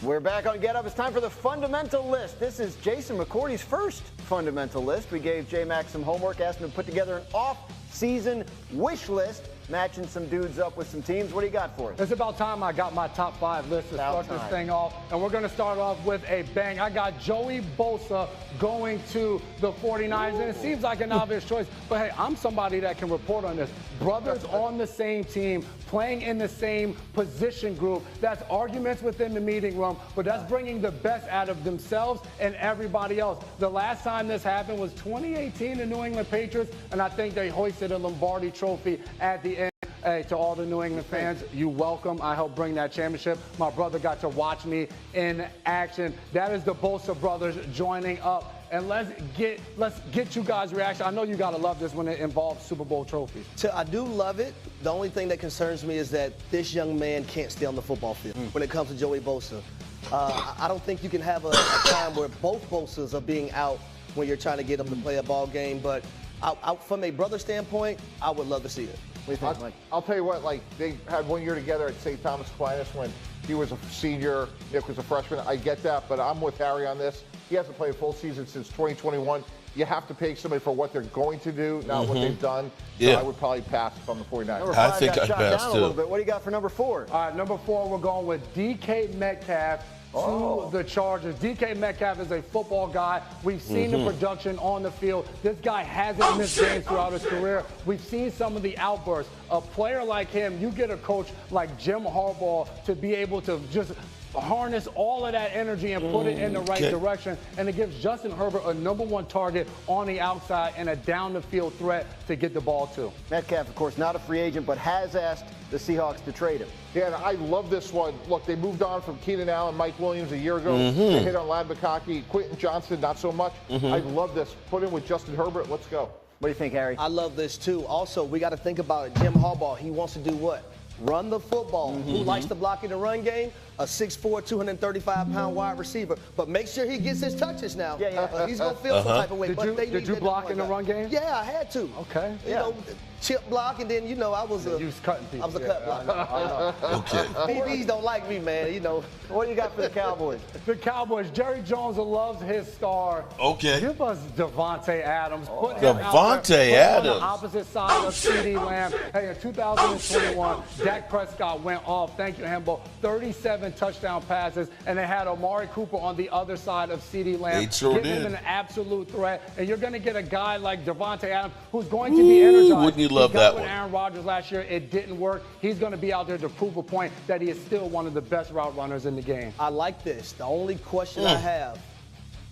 We're back on Get Up. It's time for the fundamental list. This is Jason McCourty's first fundamental list. We gave J-Mac some homework, asked him to put together an off-season wish list, matching some dudes up with some teams. What do you got for us? It's about time I got my top 5 list to start this thing off. And we're going to start off with a bang. I got Joey Bosa going to the 49ers. And it seems like an obvious choice. But, hey, I'm somebody that can report on this. Brothers on the same team, playing in the same position group. That's arguments within the meeting room, but that's bringing the best out of themselves and everybody else. The last time this happened was 2018, the New England Patriots, and I think they hoisted a Lombardi trophy at the end. Hey, to all the New England fans, you welcome. I helped bring that championship. My brother got to watch me in action. That is the Bosa brothers joining up. And let's get you guys' reaction. I know you got to love this when it involves Super Bowl trophies. I do love it. The only thing that concerns me is that this young man can't stay on the football field when it comes to Joey Bosa. I don't think you can have a time where both Bosas are being out when you're trying to get them to play a ball game. But from a brother standpoint, I would love to see it. What do you think, Mike? I'll tell you what, like, they had 1 year together at St. Thomas Aquinas when he was a senior, Nick was a freshman. I get that, but I'm with Harry on this. He hasn't played a full season since 2021. You have to pay somebody for what they're going to do, not what they've done. So I would probably pass if I'm the 49ers. I think I'd pass, too. A little bit. What do you got for number 4? All right, number 4, we're going with DK Metcalf to the Chargers. DK Metcalf is a football guy. We've seen the production on the field. This guy hasn't missed games throughout his career. We've seen some of the outbursts. A player like him, you get a coach like Jim Harbaugh to be able to just harness all of that energy and put it in the right direction. And it gives Justin Herbert a #1 target on the outside and a down-the-field threat to get the ball to. Metcalf, of course, not a free agent, but has asked the Seahawks to trade him. Dan, I love this one. Look, they moved on from Keenan Allen, Mike Williams a year ago. They hit on Lad McConkey, Quentin Johnson, not so much. I love this. Put in with Justin Herbert. Let's go. What do you think, Harry? I love this, too. Also, we got to think about it. Jim Harbaugh, he wants to do what? Run the football. Who likes to block in the run game? A 6'4", 235-pound wide receiver. But make sure he gets his touches now. He's going to feel some type of way. Did you block in the run game? Yeah, I had to. Okay. You know, chip block, and then, you know, I was a cut blocker. Okay. BBs don't like me, man, you know. What do you got for the Cowboys? The Cowboys, Jerry Jones loves his star. Okay. Give us Devontae Adams. Put him Devontae out there, Adams. on the opposite side of CeeDee Lamb. Hey, in 2021, Dak Prescott went off. Thank you, Hembo. 37 touchdown passes, and they had Amari Cooper on the other side of CeeDee Lamb. They sure Give did. him an absolute threat, and you're going to get a guy like Devontae Adams who's going to be energized. Wouldn't you love that with one? Aaron Rodgers last year, it didn't work. He's going to be out there to prove a point that he is still one of the best route runners in the game. I like this. The only question I have,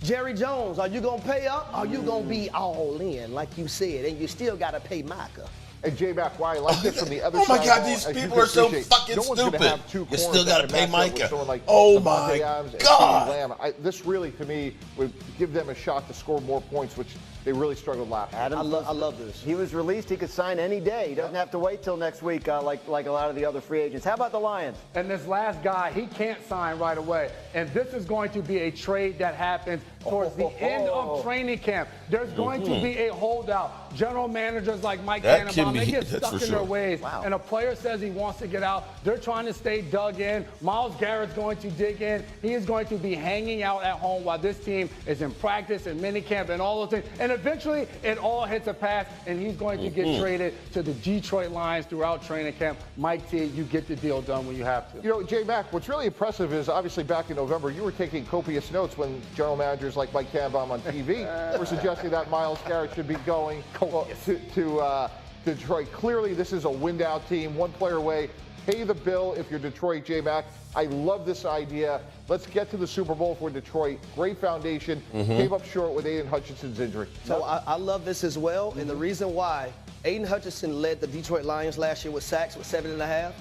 Jerry Jones, are you going to pay up? Or are you going to be all in, like you said, and you still got to pay Micah? And J-Mac, why I like this from the other side. Oh, my God, these people are so fucking stupid. You still got to pay Micah. Like oh, my God. This really, to me, would give them a shot to score more points, which they really struggled last year. Adams, I love this. He was released. He could sign any day. He doesn't have to wait till next week like a lot of the other free agents. How about the Lions? And this last guy, he can't sign right away. And this is going to be a trade that happens towards the end of training camp. There's going to be a holdout. General managers like Mike Tannenbaum, they get stuck in their ways. And a player says he wants to get out. They're trying to stay dug in. Myles Garrett's going to dig in. He is going to be hanging out at home while this team is in practice and minicamp and all those things. And eventually, it all hits a pass, and he's going to get traded to the Detroit Lions throughout training camp. Mike T, you get the deal done when you have to. You know, J-Mac, what's really impressive is obviously back in November, you were taking copious notes when general managers like Mike Tannenbaum on TV were suggesting that Myles Garrett should be going to Detroit. Clearly, this is a win-out team, one player away. Pay the bill if you're Detroit, J-Mac. I love this idea. Let's get to the Super Bowl for Detroit. Great foundation. Came up short with Aiden Hutchinson's injury. So I love this as well, and the reason why, Aiden Hutchinson led the Detroit Lions last year with sacks with 7.5.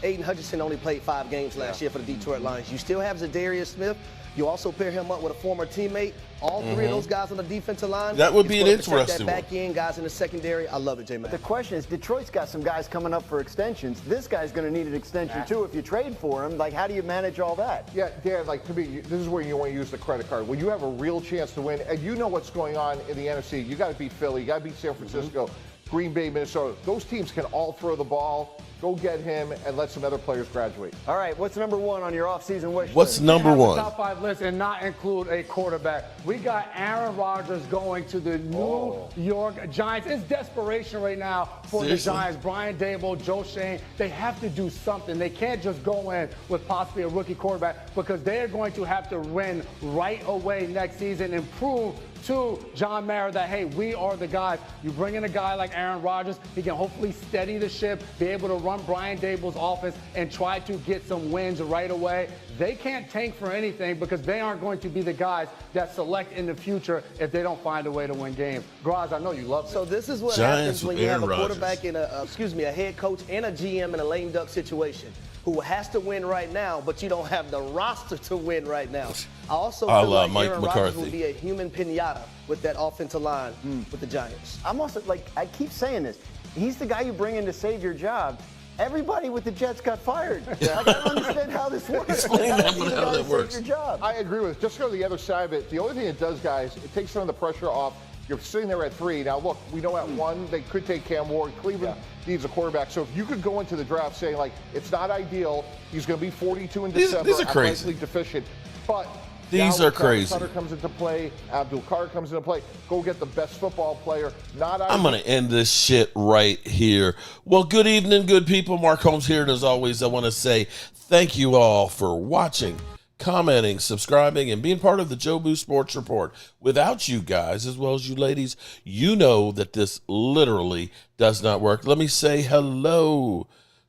Aiden Hutchinson only played 5 games last year for the Detroit Lions. You still have Zadarius Smith. You also pair him up with a former teammate. All 3 of those guys on the defensive line. That would be an interesting that back end, guys in the secondary. I love it, J-Mac. The question is, Detroit's got some guys coming up for extensions. This guy's going to need an extension, too, if you trade for him. Like, how do you manage all that? Yeah, Dan, like, to me, this is where you want to use the credit card. When you have a real chance to win, and you know what's going on in the NFC, you got to beat Philly, you got to beat San Francisco, Green Bay, Minnesota. Those teams can all throw the ball Go get him and let some other players graduate. All right, what's number one on your offseason wish list? What's number one? Top 5 list and not include a quarterback. We got Aaron Rodgers going to the New York Giants. It's desperation right now for the Giants. Brian Daboll, Joe Shane, they have to do something. They can't just go in with possibly a rookie quarterback because they are going to have to win right away next season and prove to John Mara that, hey, we are the guys. You bring in a guy like Aaron Rodgers, he can hopefully steady the ship, be able to run Brian Daboll's offense and try to get some wins right away. They can't tank for anything because they aren't going to be the guys that select in the future if they don't find a way to win games. Graz, I know you love it. So this is what Giants happens when you have a quarterback and a head coach and a GM in a lame duck situation who has to win right now, but you don't have the roster to win right now. I also feel like Aaron Rodgers will be a human pinata with that offensive line with the Giants. I'm also, like, I keep saying this. He's the guy you bring in to save your job. Everybody with the Jets got fired. Like, I don't understand how this works. Explain how that works. Your job. I agree with it. Just go to the other side of it. The only thing it does, guys, it takes some of the pressure off. You're sitting there at 3. Now, look, we know at 1 they could take Cam Ward. Cleveland needs a quarterback. So if you could go into the draft saying, like, it's not ideal, he's going to be 42 in December. These are crazy. Athletically deficient. But these are crazy. Sutter comes into play. Abdul Carr comes into play. Go get the best football player. Not ideal. I'm going to end this shit right here. Well, good evening, good people. Mark Holmes here. And as always, I want to say thank you all for watching, commenting, subscribing, and being part of the Joe Boo Sports Report. Without you guys, as well as you ladies, you know that this literally does not work. Let me say hello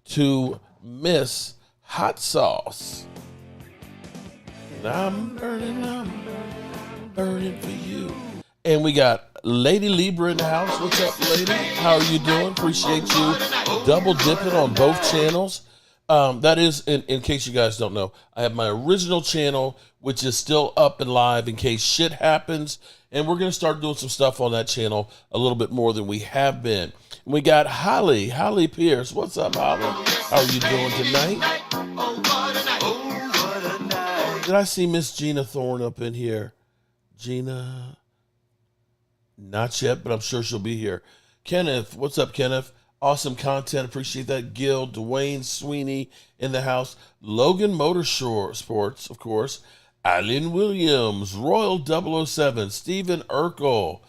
to Miss Hot Sauce. And I'm burning for you. And we got Lady Libra in the house. What's up, lady? How are you doing? Appreciate you double dipping on both channels. That is, in case you guys don't know, I have my original channel, which is still up and live in case shit happens. And we're going to start doing some stuff on that channel a little bit more than we have been. And we got Holly Pierce. What's up, Holly? How are you doing tonight? Did I see Miss Gina Thorne up in here? Gina? Not yet, but I'm sure she'll be here. Kenneth, what's up, Kenneth? Awesome content. Appreciate that. Gil, Dwayne Sweeney in the house. Logan Motorsports, of course. Alan Williams. Royal 007. Stephen Urkel.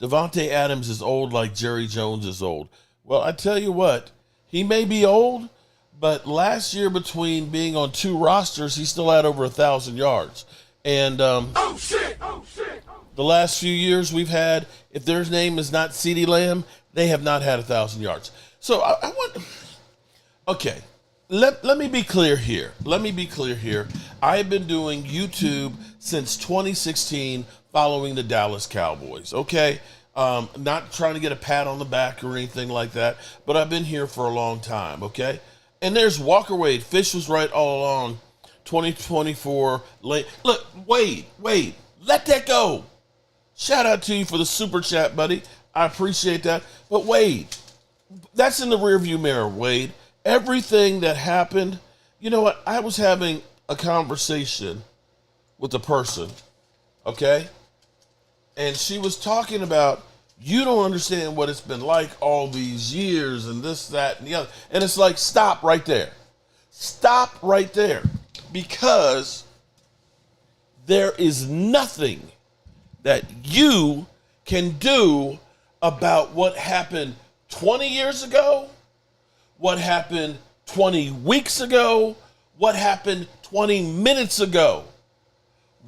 Devontae Adams is old like Jerry Jones is old. Well, I tell you what. He may be old, but last year between being on 2 rosters, he still had over 1,000 yards. And the last few years we've had, if their name is not CeeDee Lamb, they have not had 1,000 yards. So I want, okay, let me be clear here. I have been doing YouTube since 2016 following the Dallas Cowboys, okay? Not trying to get a pat on the back or anything like that, but I've been here for a long time, okay? And there's Walker Wade. Fish was right all along. 2024 late. Look, Wade, let that go. Shout out to you for the super chat, buddy. I appreciate that. But Wade, that's in the rearview mirror, Wade. Everything that happened, you know what? I was having a conversation with a person, okay? And she was talking about, you don't understand what it's been like all these years and this, that, and the other. And it's like, stop right there. Stop right there. Because there is nothing that you can do about what happened 20 years ago, what happened 20 weeks ago, what happened 20 minutes ago.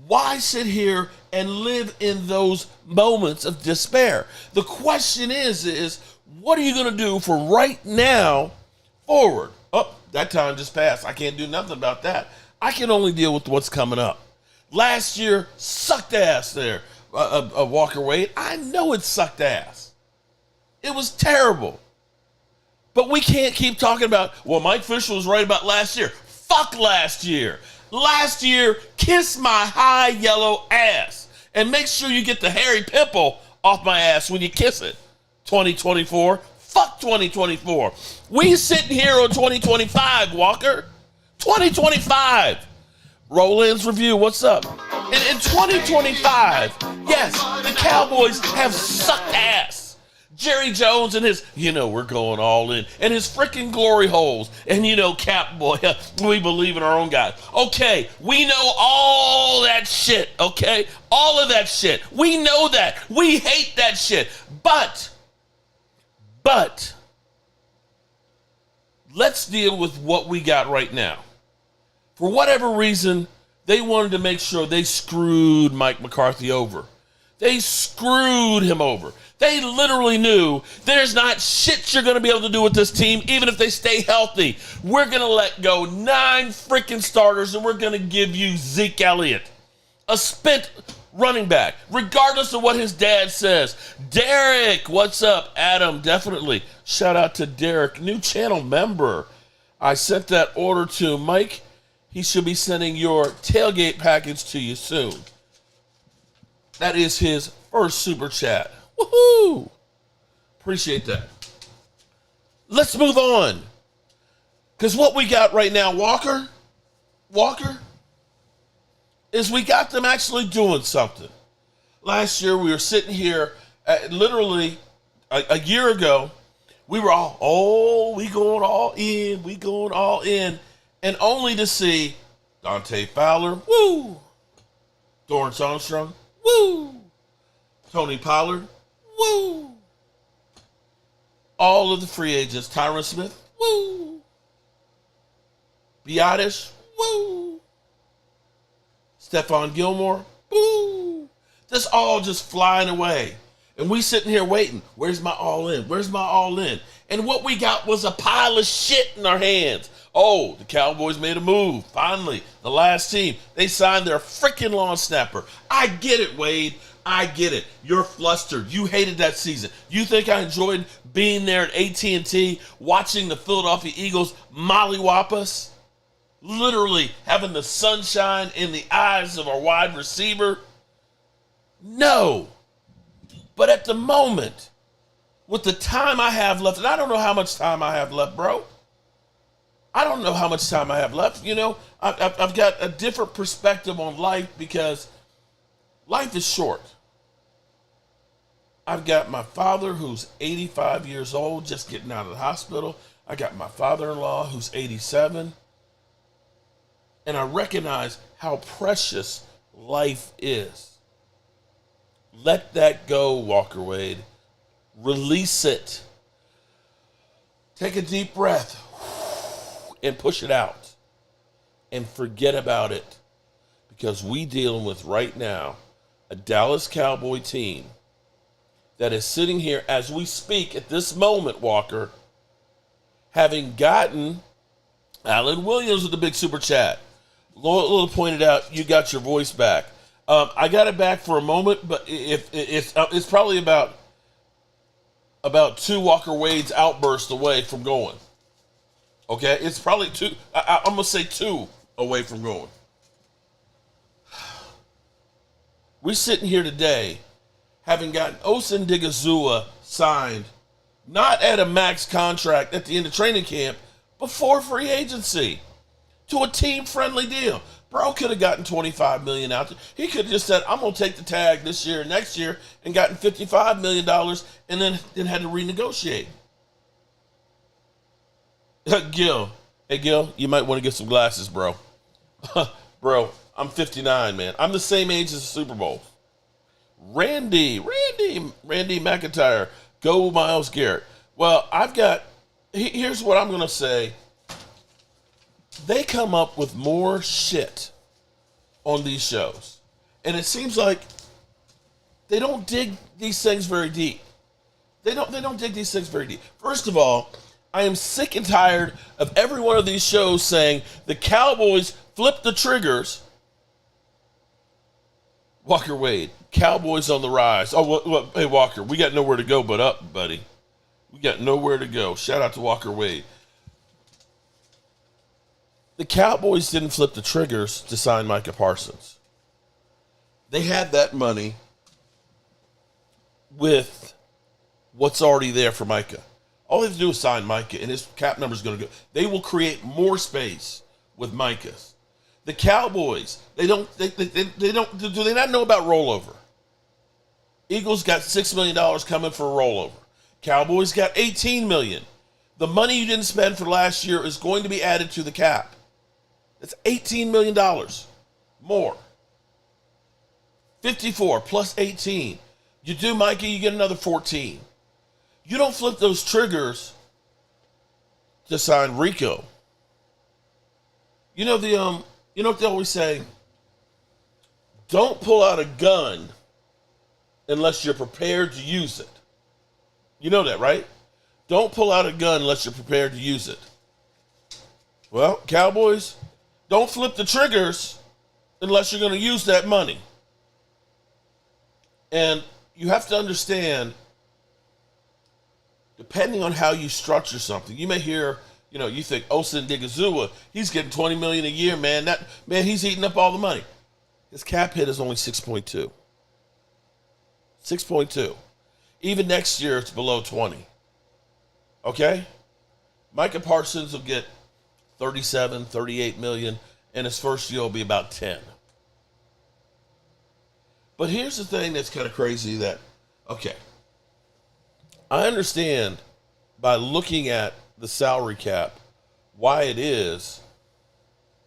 Why sit here and live in those moments of despair? The question is what are you going to do for right now forward? Oh, that time just passed. I can't do nothing about that. I can only deal with what's coming up. Last year sucked ass there, Walker Wade. I know it sucked ass. It was terrible. But we can't keep talking about, well, Mike Fisher was right about last year. Fuck last year. Last year, kiss my high yellow ass. And make sure you get the hairy pimple off my ass when you kiss it. 2024. Fuck 2024. We sitting here on 2025, Walker. 2025. Roland's Review, what's up? In 2025, yes, the Cowboys have sucked ass. Jerry Jones and his, we're going all in, and his freaking glory holes, and Cap Boy, we believe in our own God. Okay, we know all that shit, okay? All of that shit. We know that. We hate that shit. But, let's deal with what we got right now. For whatever reason, they wanted to make sure they screwed Mike McCarthy over. They screwed him over. They literally knew there's not shit you're going to be able to do with this team, even if they stay healthy. We're going to let go 9 freaking starters, and we're going to give you Zeke Elliott, a spent running back, regardless of what his dad says. Derek, what's up? Adam, definitely. Shout out to Derek, new channel member. I sent that order to Mike. He should be sending your tailgate package to you soon. That is his first super chat. Woohoo! Appreciate that. Let's move on. Because what we got right now, Walker, is we got them actually doing something. Last year, we were sitting here, literally a year ago, we were all, we going all in, and only to see Dante Fowler, woo, Dorrance Armstrong, woo, Tony Pollard, woo, all of the free agents, Tyron Smith, woo, Biotis, woo, Stephon Gilmore, woo, just all just flying away. And we sitting here waiting. Where's my all in? Where's my all in? And what we got was a pile of shit in our hands. Oh, the Cowboys made a move. Finally, the last team. They signed their freaking long snapper. I get it, Wade. I get it. You're flustered. You hated that season. You think I enjoyed being there at AT&T, watching the Philadelphia Eagles mollywop us? Literally having the sunshine in the eyes of our wide receiver? No. But at the moment, with the time I have left, and I don't know how much time I have left, bro. I don't know how much time I have left. I've got a different perspective on life because life is short. I've got my father who's 85 years old, just getting out of the hospital. I got my father-in-law who's 87. And I recognize how precious life is. Let that go, Walker Wade. Release it. Take a deep breath and push it out and forget about it, because we dealing with right now a Dallas Cowboy team that is sitting here as we speak at this moment, Walker, having gotten Alan Williams with the big super chat. Lola pointed out you got your voice back. I got it back for a moment, but it's probably about 2 Walker Wade's outbursts away from going. Okay, it's probably 2. I'm gonna say 2 away from going. We're sitting here today, having gotten Osin Digazua signed, not at a max contract at the end of training camp, before free agency, to a team-friendly deal. Bro could have gotten $25 million out there. He could have just said, I'm going to take the tag this year and next year, and gotten $55 million and then had to renegotiate. Gil. Hey, Gil, you might want to get some glasses, bro. Bro, I'm 59, man. I'm the same age as the Super Bowl. Randy McIntyre. Go Myles Garrett. Well, here's what I'm going to say. They come up with more shit on these shows. And it seems like they don't dig these things very deep. They don't dig these things very deep. First of all, I am sick and tired of every one of these shows saying the Cowboys flipped the triggers. Walker Wade, Cowboys on the rise. Oh, hey, Walker, we got nowhere to go but up, buddy. We got nowhere to go. Shout out to Walker Wade. The Cowboys didn't flip the triggers to sign Micah Parsons. They had that money with what's already there for Micah. All they have to do is sign Micah, and his cap number is going to go. They will create more space with Micah's. The Cowboys, do they not know about rollover? Eagles got $6 million coming for a rollover. Cowboys got $18 million. The money you didn't spend for last year is going to be added to the cap. That's $18 million more. 54 plus 18. You do, Mikey, you get another 14. You don't flip those triggers to sign Rico. You know you know what they always say? Don't pull out a gun unless you're prepared to use it. You know that, right? Don't pull out a gun unless you're prepared to use it. Well, Cowboys, don't flip the triggers unless you're going to use that money. And you have to understand, depending on how you structure something, you may hear, you think Osa Digizua, he's getting $20 million a year, man. He's eating up all the money. His cap hit is only 6.2. 6.2. Even next year, it's below 20. Okay? Micah Parsons will get 37, 38 million, and his first year will be about 10. But here's the thing that's kind of crazy that, okay, I understand by looking at the salary cap why it is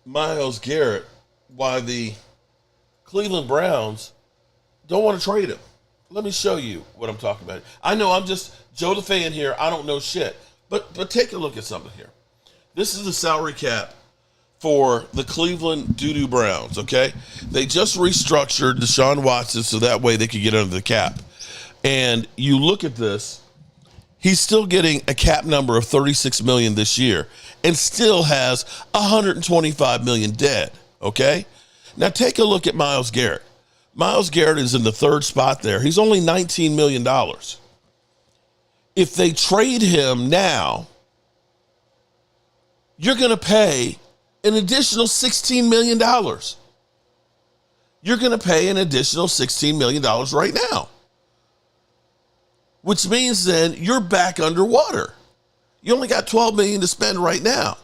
Myles Garrett, why the Cleveland Browns don't want to trade him. Let me show you what I'm talking about. I know I'm just Joe the fan here. I don't know shit. But take a look at something here. This is the salary cap for the Cleveland Doo-Doo Browns, okay? They just restructured Deshaun Watson so that way they could get under the cap. And you look at this, he's still getting a cap number of $36 million this year and still has $125 million dead, okay? Now take a look at Myles Garrett. Myles Garrett is in the third spot there. He's only $19 million. If they trade him now, you're going to pay an additional $16 million. You're going to pay an additional $16 million right now, which means then you're back underwater. You only got $12 million to spend right now.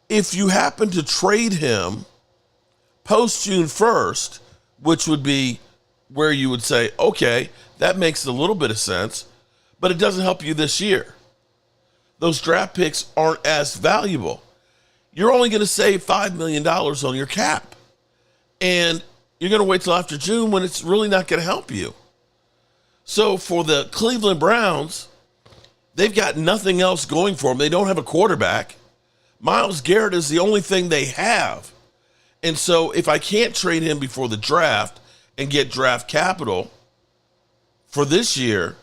If you happen to trade him post June 1st, which would be where you would say, okay, that makes a little bit of sense, but it doesn't help you this year. Those draft picks aren't as valuable. You're only going to save $5 million on your cap. And you're going to wait till after June when it's really not going to help you. So for the Cleveland Browns, they've got nothing else going for them. They don't have a quarterback. Myles Garrett is the only thing they have. And so if I can't trade him before the draft and get draft capital for this year,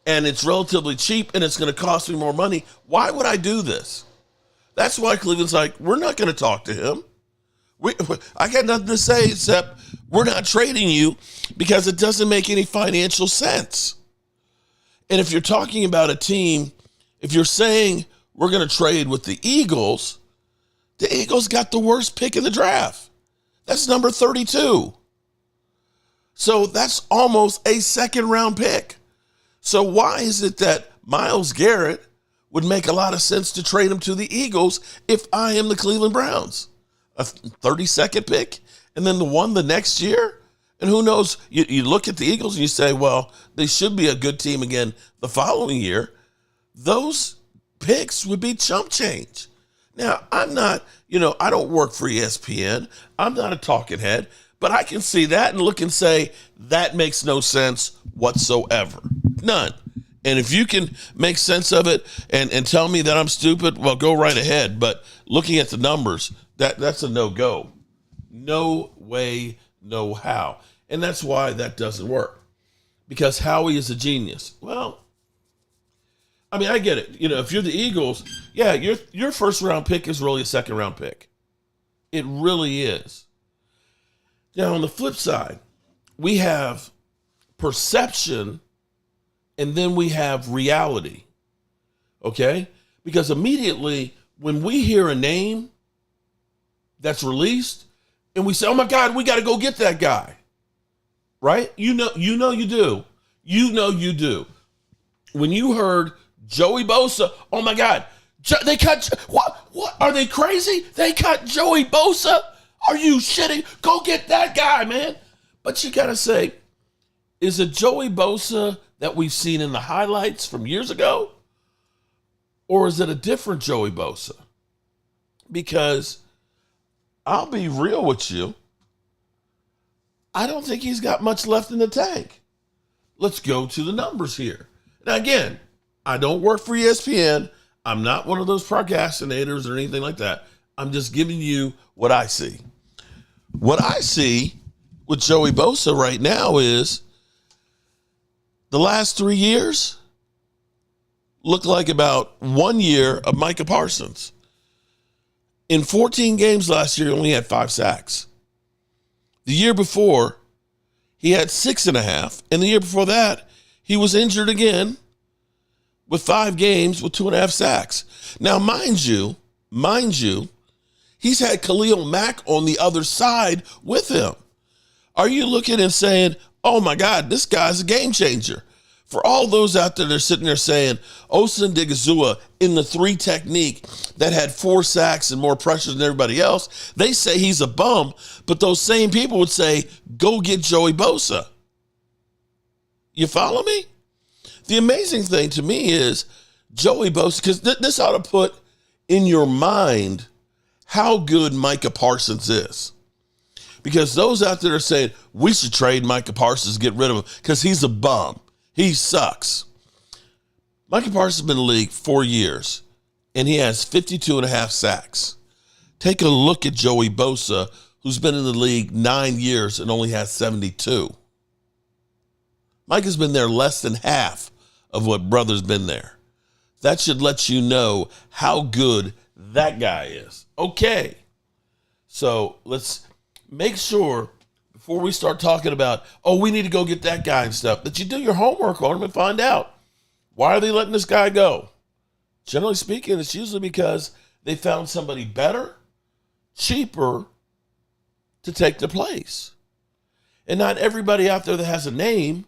and it's relatively cheap and it's going to cost me more money, why would I do this? That's why Cleveland's like, we're not going to talk to him. I got nothing to say except we're not trading you because it doesn't make any financial sense. And if you're talking about a team, if you're saying we're going to trade with the Eagles got the worst pick in the draft. That's number 32. So that's almost a second round pick. So why is it that Myles Garrett would make a lot of sense to trade him to the Eagles if I am the Cleveland Browns? A 32nd pick and then the next year? And who knows, you look at the Eagles and you say, well, they should be a good team again the following year. Those picks would be chump change. Now, I'm not, I don't work for ESPN. I'm not a talking head, but I can see that and look and say, that makes no sense whatsoever. None. And if you can make sense of it and tell me that I'm stupid, well, go right ahead. But looking at the numbers, that's a no-go. No way, no how. And that's why that doesn't work. Because Howie is a genius. Well, I mean, I get it. If you're the Eagles, yeah, your first round pick is really a second round pick. It really is. Now, on the flip side, we have perception and then we have reality. Okay? Because immediately when we hear a name that's released and we say, oh my God, we got to go get that guy. Right? You do. When you heard Joey Bosa, oh my God, they cut, what, are they crazy? They cut Joey Bosa? Are you shitting? Go get that guy, man. But you got to say, Is it Joey Bosa that we've seen in the highlights from years ago? Or is it a different Joey Bosa? Because I'll be real with you, I don't think he's got much left in the tank. Let's go to the numbers here. Now, again, I don't work for ESPN. I'm not one of those procrastinators or anything like that. I'm just giving you what I see. What I see with Joey Bosa right now is the last 3 years look like about 1 year of Micah Parsons. In 14 games last year, he only had 5 sacks. The year before, he had 6.5. And the year before that, he was injured again with 5 games with 2.5 sacks. Now, mind you, he's had Khalil Mack on the other side with him. Are you looking and saying, oh my God, this guy's a game changer? For all those out there that are sitting there saying, Osa Odighizuwa in the 3 technique that had 4 sacks and more pressure than everybody else, they say he's a bum, but those same people would say, go get Joey Bosa. You follow me? The amazing thing to me is Joey Bosa, because this ought to put in your mind how good Micah Parsons is. Because those out there are saying, we should trade Micah Parsons, get rid of him, because he's a bum. He sucks. Micah Parsons has been in the league 4 years, and he has 52.5 sacks. Take a look at Joey Bosa, who's been in the league 9 years and only has 72. Micah's been there less than half of what brother's been there. That should let you know how good that guy is. Okay, so let's make sure before we start talking about, oh, we need to go get that guy and stuff, that you do your homework on him and find out, why are they letting this guy go? Generally speaking, it's usually because they found somebody better, cheaper to take their place. And not everybody out there that has a name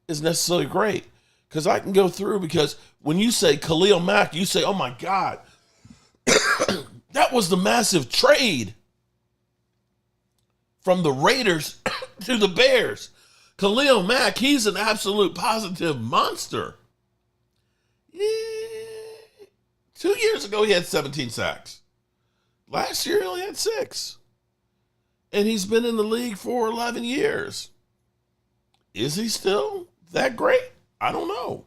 is necessarily great. Because I can go through, because when you say Khalil Mack, you say, oh my God, that was the massive trade from the Raiders to the Bears. Khalil Mack, he's an absolute positive monster. 2 years ago, he had 17 sacks. Last year, he only had 6. And he's been in the league for 11 years. Is he still that great? I don't know.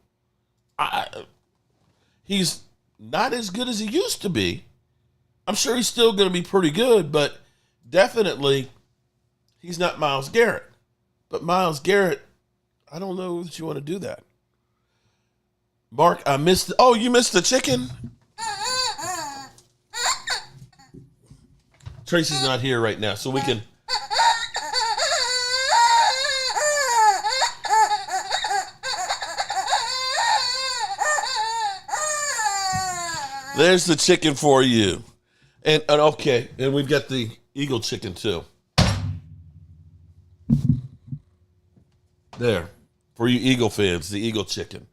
He's not as good as he used to be. I'm sure he's still going to be pretty good, but definitely he's not Myles Garrett. But Myles Garrett, I don't know that you want to do that. Mark, I missed. Oh, you missed the chicken? Tracy's not here right now, so we can. There's the chicken for you. And okay, and we've got the Eagle chicken too. There. For you Eagle fans, the Eagle chicken.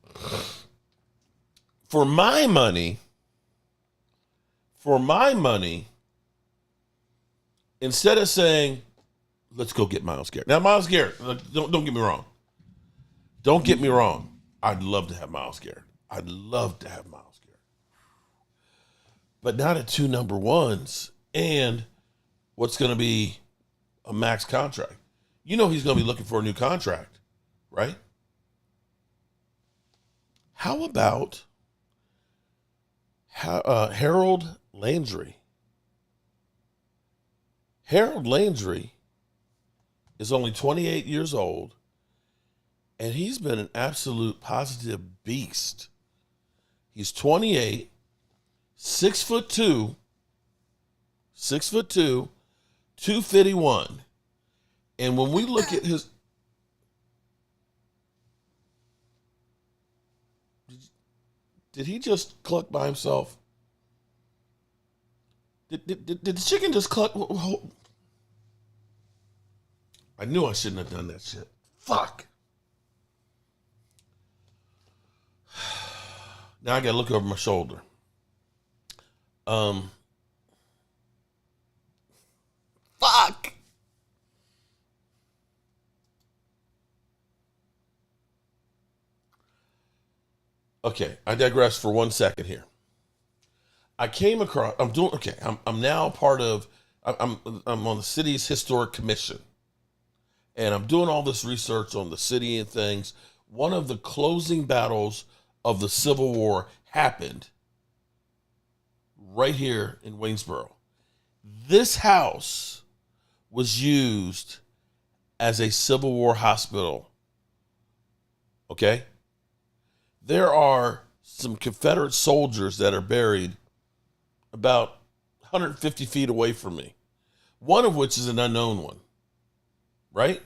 For my money, instead of saying, let's go get Myles Garrett. Now, Myles Garrett, don't get me wrong. Don't get me wrong. I'd love to have Myles Garrett. I'd love to have Myles Garrett. But not at 2 number ones and what's going to be a max contract. You know he's going to be looking for a new contract, right? How about Harold Landry? Harold Landry is only 28 years old, and he's been an absolute positive beast. He's 28, 6'2", 251. And when we look at his, did he just cluck by himself? Did the chicken just cluck? I knew I shouldn't have done that shit. Fuck. Now I gotta look over my shoulder. Fuck. Okay, I digress for 1 second here. I came across. I'm now part of. I'm on the city's historic commission, and I'm doing all this research on the city and things. One of the closing battles of the Civil War happened right here in Waynesboro. This house was used as a Civil War hospital. Okay? There are some Confederate soldiers that are buried about 150 feet away from me, one of which is an unknown one, right?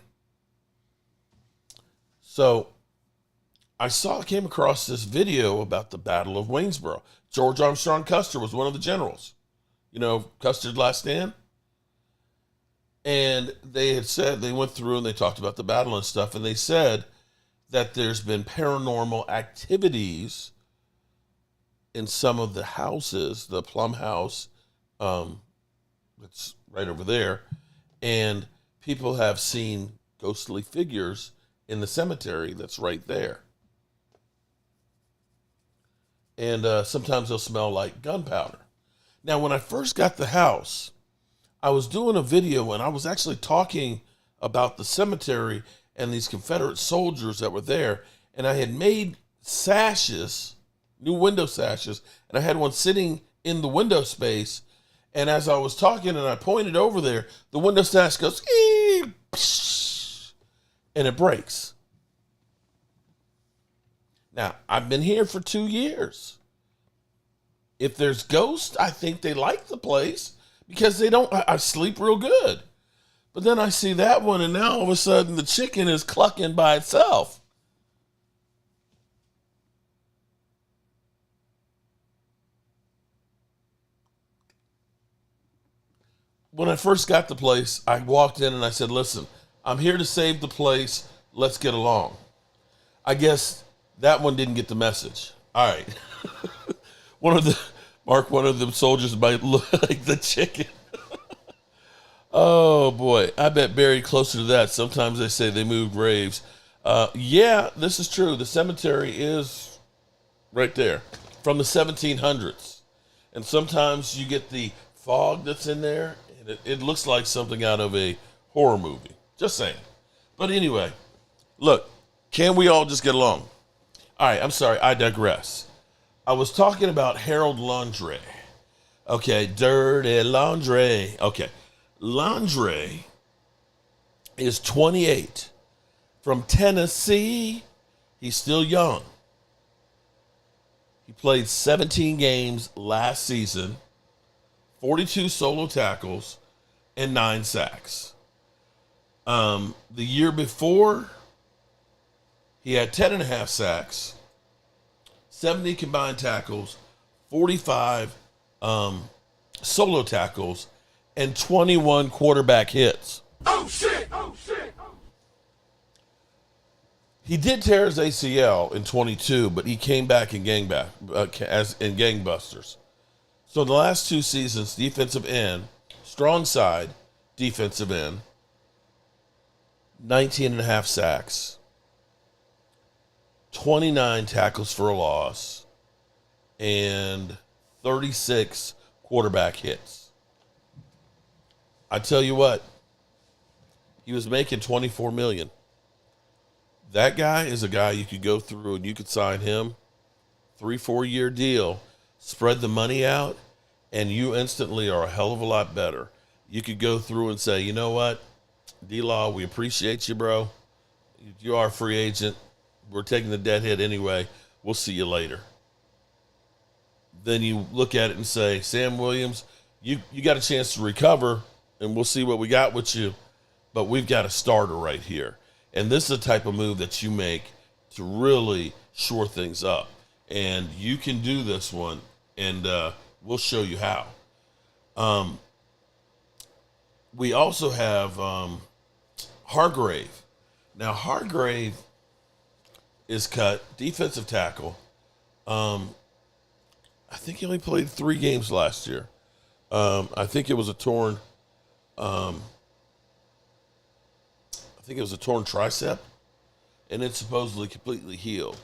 So I came across this video about the Battle of Waynesboro. George Armstrong Custer was one of the generals. You know, Custer's last stand? And they had said, they went through and they talked about the battle and stuff, and they said that there's been paranormal activities in some of the houses, the Plum House, that's right over there, and people have seen ghostly figures in the cemetery that's right there. And sometimes they'll smell like gunpowder. Now, when I first got the house, I was doing a video and I was actually talking about the cemetery and these Confederate soldiers that were there. And I had made sashes, new window sashes, and I had one sitting in the window space. And as I was talking and I pointed over there, the window sash goes, and it breaks. Now, I've been here for 2 years. If there's ghosts, I think they like the place because I sleep real good. But then I see that one, and now all of a sudden the chicken is clucking by itself. When I first got the place, I walked in and I said, listen, I'm here to save the place. Let's get along. I guess that one didn't get the message. All right. One of them soldiers might look like the chicken. Oh, boy. I bet buried closer to that. Sometimes they say they moved graves. Yeah, this is true. The cemetery is right there from the 1700s. And sometimes you get the fog that's in there, and it looks like something out of a horror movie. Just saying. But anyway, look, can we all just get along? All right, I'm sorry. I digress. I was talking about Harold Landry. Okay, dirty laundry. Okay, Landry is 28 from Tennessee. He's still young. He played 17 games last season, 42 solo tackles, and 9 sacks. The year before, he had 10.5 sacks, 70 combined tackles, 45 solo tackles, and 21 quarterback hits. Oh, shit! Oh, shit! He did tear his ACL in 22, but he came back in gangbusters. So the last 2 seasons, defensive end, strong side, defensive end, 19.5 sacks, 29 tackles for a loss, and 36 quarterback hits. I tell you what, he was making $24 million. That guy is a guy you could go through and you could sign him, 3-4 year deal, spread the money out, and you instantly are a hell of a lot better. You could go through and say, you know what, D-Law, we appreciate you, bro. You are a free agent. We're taking the dead hit anyway. We'll see you later. Then you look at it and say, Sam Williams, you got a chance to recover, and we'll see what we got with you. But we've got a starter right here. And this is the type of move that you make to really shore things up. And you can do this one, and we'll show you how. We also have Hargrave. Now, Hargrave is cut, defensive tackle. I think he only played 3 games last year. I think it was a torn tricep, and it's supposedly completely healed.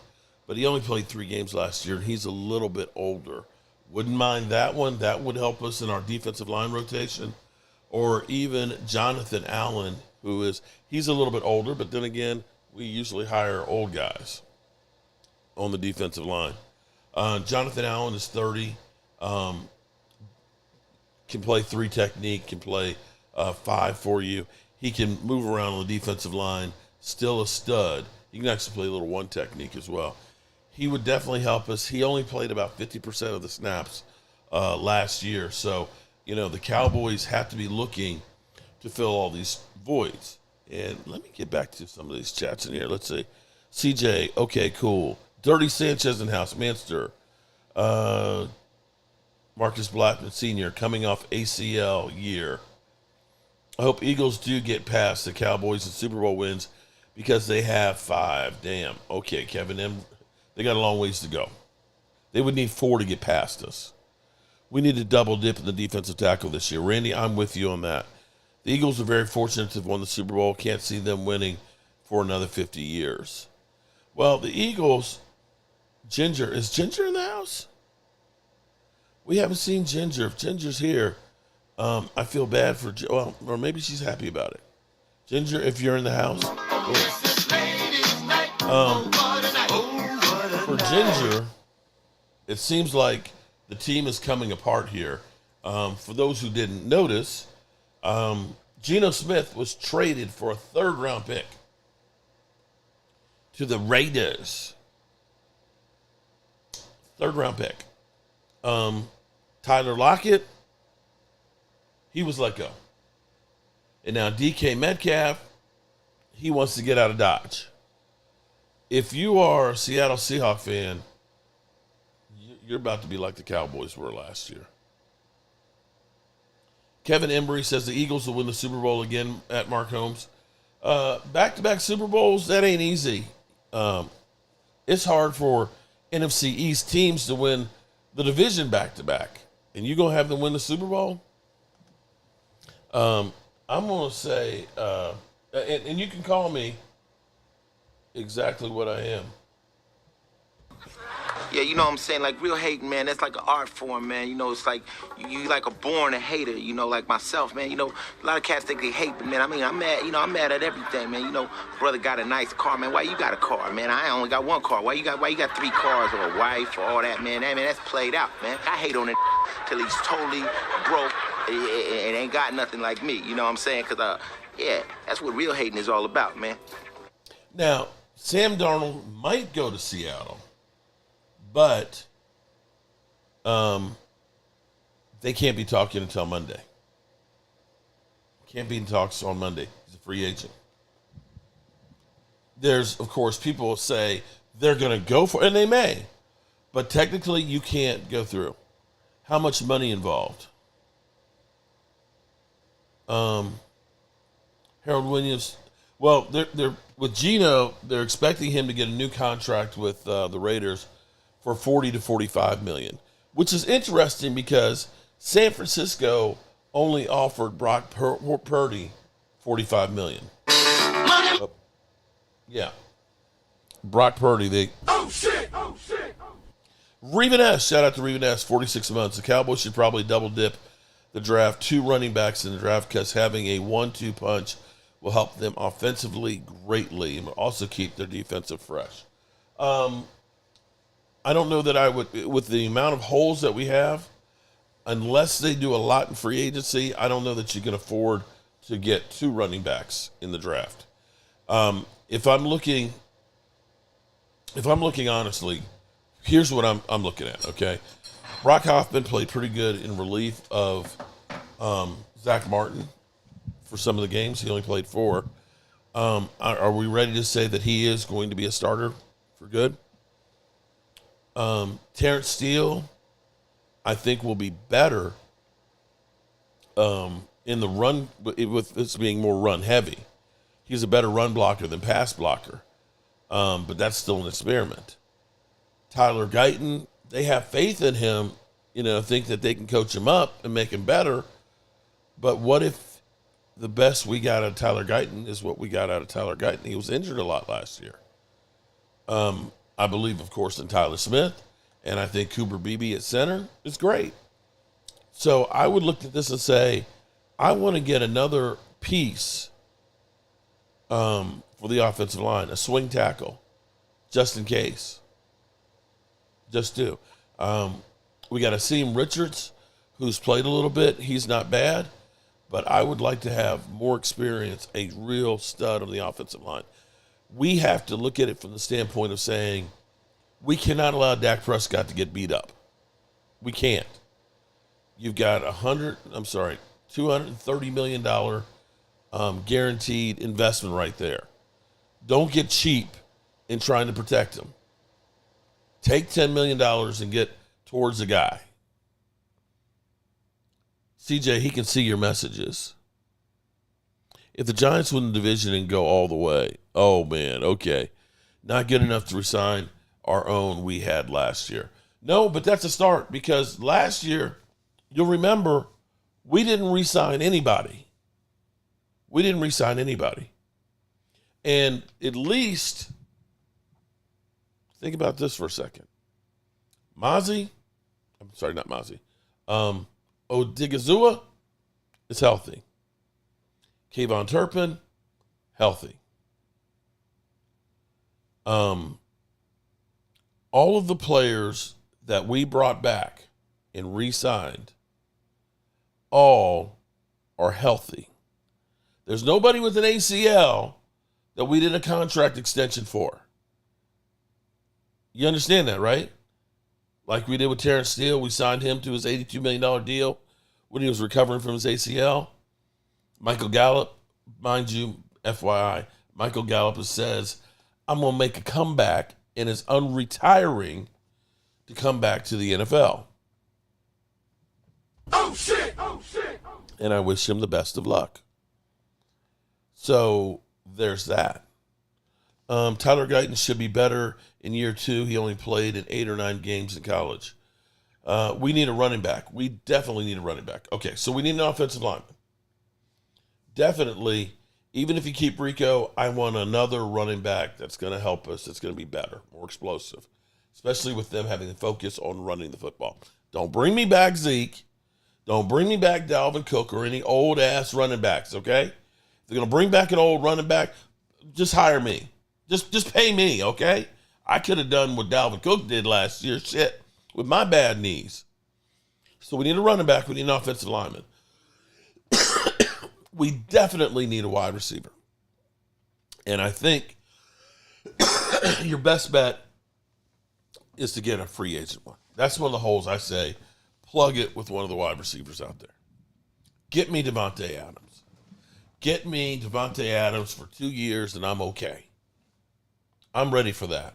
but he only played 3 games last year, and he's a little bit older. Wouldn't mind that one. That would help us in our defensive line rotation. Or even Jonathan Allen, he's a little bit older, but then again, we usually hire old guys on the defensive line. Jonathan Allen is 30, can play 3 technique, can play 5 for you. He can move around on the defensive line, still a stud. He can actually play a little 1 technique as well. He would definitely help us. He only played about 50% of the snaps last year. So, the Cowboys have to be looking to fill all these voids. And let me get back to some of these chats in here. Let's see. CJ, okay, cool. Dirty Sanchez in house. Manster. Marcus Blackman Sr. coming off ACL year. I hope Eagles do get past the Cowboys in Super Bowl wins because they have 5. Damn. Okay, Kevin M. They got a long ways to go. They would need 4 to get past us. We need to double dip in the defensive tackle this year. Randy, I'm with you on that. The Eagles are very fortunate to have won the Super Bowl. Can't see them winning for another 50 years. Well, the Eagles, is Ginger in the house? We haven't seen Ginger. If Ginger's here, I feel bad for, or maybe she's happy about it. Ginger, if you're in the house. For Ginger, it seems like the team is coming apart here. For those who didn't notice, Geno Smith was traded for a 3rd-round pick to the Raiders. 3rd-round pick. Tyler Lockett, he was let go. And now DK Metcalf, he wants to get out of Dodge. If you are a Seattle Seahawks fan, you're about to be like the Cowboys were last year. Kevin Embry says the Eagles will win the Super Bowl again at Mark Holmes. Back-to-back Super Bowls, that ain't easy. It's hard for NFC East teams to win the division back-to-back. And you going to have them win the Super Bowl? I'm going to say, and you can call me exactly what I am. Yeah, you know what I'm saying? Like, real hating, man, that's like an art form, man. It's like you like a born a hater, like myself, man. A lot of cats think they hate, but, man, I mean, I'm mad, I'm mad at everything, man. Brother got a nice car, man. Why you got a car, man? I only got 1 car. Why you got 3 cars or a wife or all that, man? That's played out, man. I hate on it till he's totally broke and ain't got nothing like me, you know what I'm saying? Because, yeah, that's what real hating is all about, man. Now, Sam Darnold might go to Seattle. But they can't be talking until Monday. Can't be in talks on Monday. He's a free agent. There's, of course, people say they're going to go for it, and they may. But technically, you can't go through. How much money involved? Harold Williams. Well, they're with Geno, they're expecting him to get a new contract with the Raiders for $40 to $45 million, which is interesting because San Francisco only offered Brock Purdy $45 million. Yeah. Brock Purdy, Oh, shit! Reven S, shout out to Reven S, 46 months. The Cowboys should probably double dip the draft, 2 running backs in the draft because having a 1-2 punch will help them offensively greatly and will also keep their defensive fresh. I don't know that I would, with the amount of holes that we have, unless they do a lot in free agency, I don't know that you can afford to get 2 running backs in the draft. If I'm looking honestly, here's what I'm looking at, okay? Brock Hoffman played pretty good in relief of Zach Martin for some of the games. He only played 4. Are we ready to say that he is going to be a starter for good? Terrence Steele, I think, will be better in the run, with this being more run heavy. He's a better run blocker than pass blocker, but that's still an experiment. Tyler Guyton, they have faith in him, think that they can coach him up and make him better. But what if the best we got out of Tyler Guyton is what we got out of Tyler Guyton? He was injured a lot last year. I believe, of course, in Tyler Smith, and I think Cooper Beebe at center is great. So I would look at this and say, I want to get another piece for the offensive line, a swing tackle, just in case. Just do. We got Akeem Richards, who's played a little bit. He's not bad, but I would like to have more experience, a real stud on the offensive line. We have to look at it from the standpoint of saying we cannot allow Dak Prescott to get beat up. We can't. You've got $230 million guaranteed investment right there. Don't get cheap in trying to protect him. Take $10 million and get towards the guy. CJ, he can see your messages. If the Giants win the division and go all the way, oh, man, okay. Not good enough to resign our own we had last year. No, but that's a start because last year, you'll remember, we didn't re-sign anybody. And at least, think about this for a second. Odigizua is healthy. Kayvon Turpin, healthy. All of the players that we brought back and re-signed, all are healthy. There's nobody with an ACL that we did a contract extension for. You understand that, right? Like we did with Terrence Steele, we signed him to his $82 million deal when he was recovering from his ACL. Michael Gallup, mind you, FYI, Michael Gallup says, I'm going to make a comeback and is unretiring to come back to the NFL. Oh, shit! And I wish him the best of luck. So there's that. Tyler Guyton should be better in year 2. He only played in 8 or 9 games in college. We need a running back. We definitely need a running back. Okay, so we need an offensive lineman. Definitely, even if you keep Rico, I want another running back that's going to help us, that's going to be better, more explosive, especially with them having the focus on running the football. Don't bring me back Zeke. Don't bring me back Dalvin Cook or any old-ass running backs, okay? If they're going to bring back an old running back, just hire me. Just pay me, okay? I could have done what Dalvin Cook did last year, shit, with my bad knees. So we need a running back. We need an offensive lineman. We definitely need a wide receiver. And I think your best bet is to get a free agent one. That's one of the holes I say, plug it with one of the wide receivers out there. Get me Devontae Adams. Get me Devontae Adams for 2 years and I'm okay. I'm ready for that.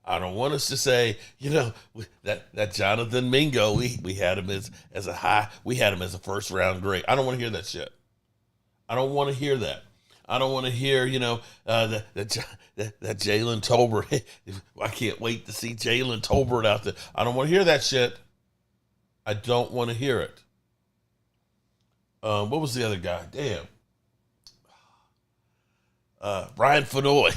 I don't want us to say, that Jonathan Mingo, we had him as a first round grade. I don't want to hear that shit. I don't want to hear that. I don't want to hear, that Jalen Tolbert. I can't wait to see Jalen Tolbert out there. I don't want to hear that shit. I don't want to hear it. What was the other guy? Damn. Brian Fenoy.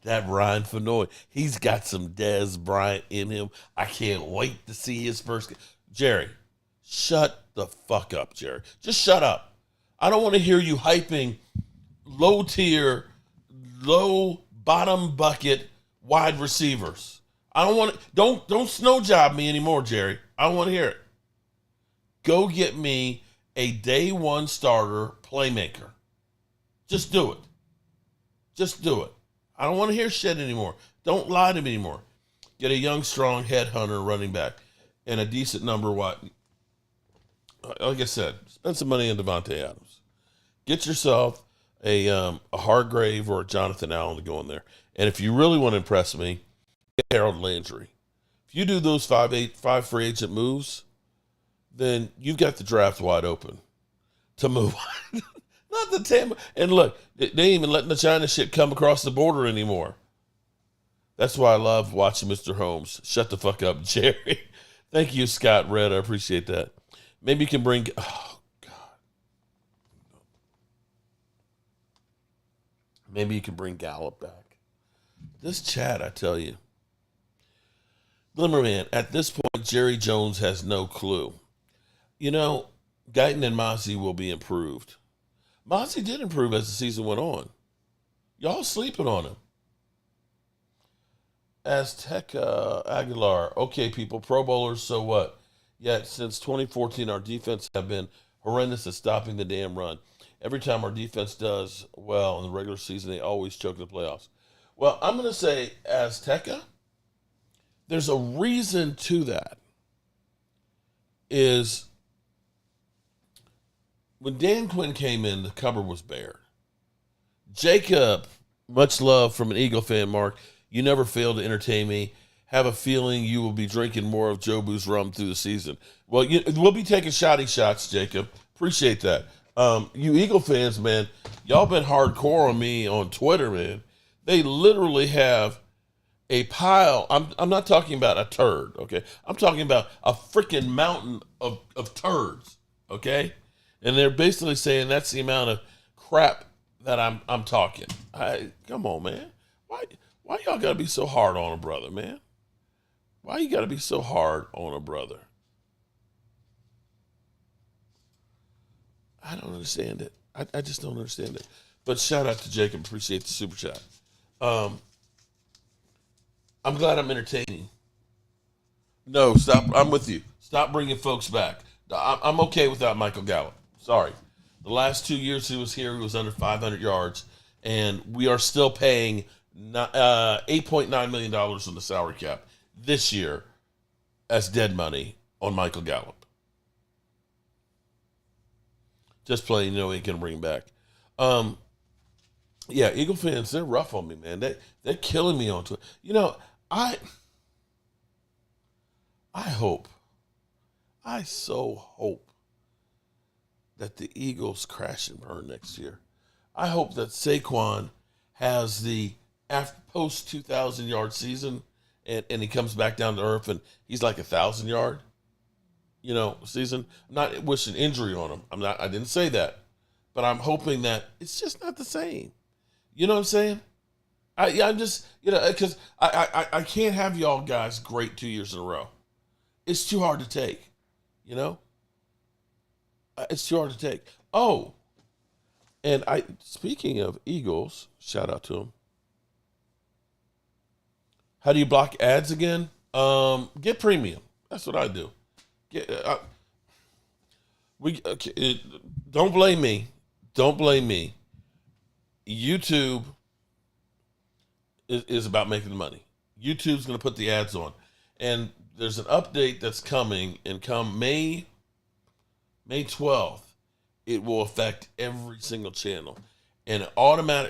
That Ryan Fenoy. He's got some Dez Bryant in him. I can't wait to see his first. Jerry, shut the fuck up, Jerry. Just shut up. I don't want to hear you hyping low tier, low bottom bucket wide receivers. I don't want to. Don't snow job me anymore, Jerry. I don't want to hear it. Go get me a day one starter playmaker. Just do it. Just do it. I don't want to hear shit anymore. Don't lie to me anymore. Get a young, strong headhunter running back and a decent number. What? Like I said, spend some money on Devontae Adams. Get yourself a Hargrave or a Jonathan Allen to go in there. And if you really want to impress me, get Harold Landry. If you do those 5 free agent moves, then you've got the draft wide open to move on. Not the Tampa. And look, they ain't even letting the China shit come across the border anymore. That's why I love watching Mr. Holmes. Shut the fuck up, Jerry. Thank you, Scott Red. I appreciate that. Maybe you can bring. Oh, God. Maybe you can bring Gallup back. This chat, I tell you. Glimmerman, at this point, Jerry Jones has no clue. You know, Guyton and Mozzie will be improved. Mozzie did improve as the season went on. Y'all sleeping on him. Azteca Aguilar. Okay, people, Pro Bowlers, so what? Yet, since 2014, our defense have been horrendous at stopping the damn run. Every time our defense does well in the regular season, they always choke the playoffs. Well, I'm going to say Azteca. There's a reason to that. Is when Dan Quinn came in, the cupboard was bare. Jacob, much love from an Eagle fan, Mark. You never fail to entertain me. Have a feeling you will be drinking more of Jobu's rum through the season. Well, we'll be taking shotty shots, Jacob. Appreciate that. You Eagle fans, man, y'all been hardcore on me on Twitter, man. They literally have a pile. I'm not talking about a turd, okay? I'm talking about a freaking mountain of turds, okay? And they're basically saying that's the amount of crap that I'm talking. Come on, man. Why y'all gotta be so hard on a brother, man? Why you gotta be so hard on a brother? I don't understand it. I just don't understand it. But shout out to Jacob. Appreciate the super chat. I'm glad I'm entertaining. No, stop. I'm with you. Stop bringing folks back. I'm okay without Michael Gallup. Sorry. The last 2 years he was here, he was under 500 yards, and we are still paying $8.9 million on the salary cap this year as dead money on Michael Gallup. Just playing, he can bring back. Yeah, Eagle fans, they're rough on me, man. They're killing me on Twitter. I so hope that the Eagles crash and burn next year. I hope that Saquon has the post 2,000 yard season and he comes back down to earth and he's like 1,000-yard, season. I'm not wishing injury on him. I didn't say that, but I'm hoping that it's just not the same. You know what I'm saying? I'm just, because I can't have y'all guys great 2 years in a row. It's too hard to take, It's too hard to take. Oh, and speaking of Eagles, shout out to them. How do you block ads again? Get premium. That's what I do. Don't blame me. Don't blame me. YouTube is about making the money. YouTube's going to put the ads on. And there's an update that's coming, and come May 12th, it will affect every single channel. And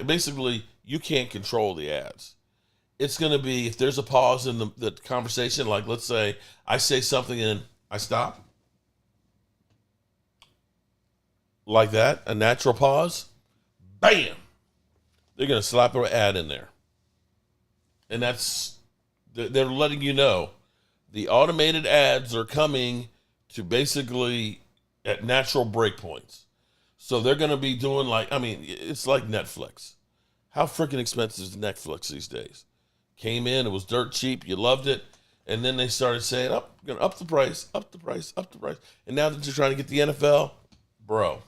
basically, you can't control the ads. It's going to be, if there's a pause in the conversation, like let's say I say something and I stop, like that, a natural pause, bam, they're going to slap an ad in there. And they're letting you know the automated ads are coming to basically at natural breakpoints. So they're going to be doing it's like Netflix. How freaking expensive is Netflix these days? Came in, it was dirt cheap, you loved it, and then they started saying, we're going to up the price. And now that they're trying to get the NFL, bro,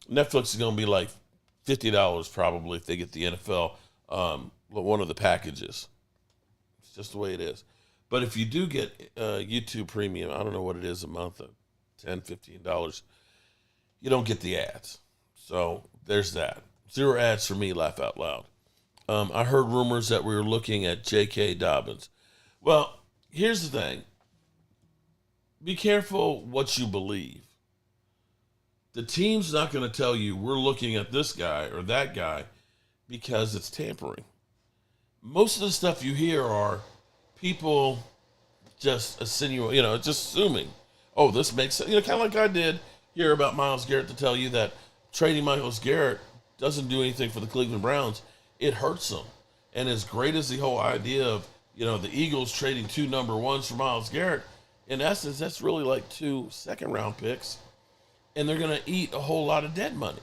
Netflix is going to be like $50 probably if they get the NFL, one of the packages. It's just the way it is. But if you do get YouTube Premium, I don't know what it is a month, $10, $15, you don't get the ads. So there's that. 0 ads for me, laugh out loud. I heard rumors that we were looking at J.K. Dobbins. Well, here's the thing. Be careful what you believe. The team's not going to tell you we're looking at this guy or that guy because it's tampering. Most of the stuff you hear are people just insinuating, just assuming, this makes sense. Kind of like I did hear about Myles Garrett to tell you that trading Myles Garrett doesn't do anything for the Cleveland Browns. It hurts them. And as great as the whole idea of, the Eagles trading 2 number 1s for Myles Garrett, in essence, that's really like 2 second-round picks. And they're going to eat a whole lot of dead money.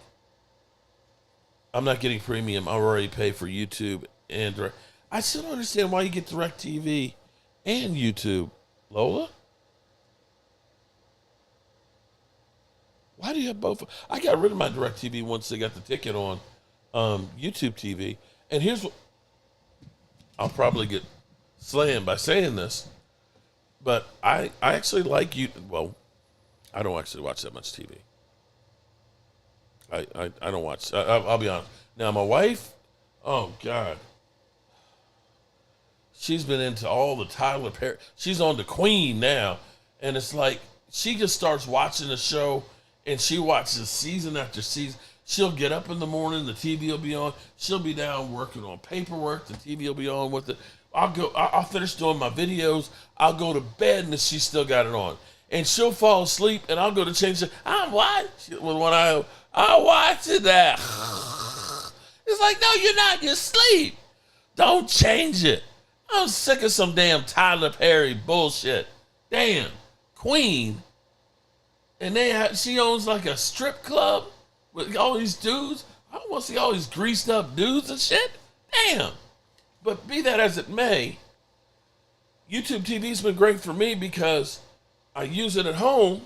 I'm not getting premium. I already pay for YouTube and direct. I still don't understand why you get DirecTV and YouTube, Lola. Why do you have both? I got rid of my DirecTV once they got the ticket on YouTube TV. And here's what I'll probably get slammed by saying this, but I actually like you. Well, I don't actually watch that much TV. I don't watch. I'll be honest. Now my wife, oh God, she's been into all the Tyler Perry. She's on the Queen now, and it's like she just starts watching the show. And she watches season after season. She'll get up in the morning, the TV will be on. She'll be down working on paperwork, the TV will be on with it. I'll finish doing my videos. I'll go to bed and she's still got it on. And she'll fall asleep and I'll go to change it. I'm watching with one eye. I'm watching that. It's like, no, you're not. You're asleep. Don't change it. I'm sick of some damn Tyler Perry bullshit. Damn. Queen. And she owns like a strip club with all these dudes. I don't want to see all these greased up dudes and shit. Damn. But be that as it may, YouTube TV's been great for me because I use it at home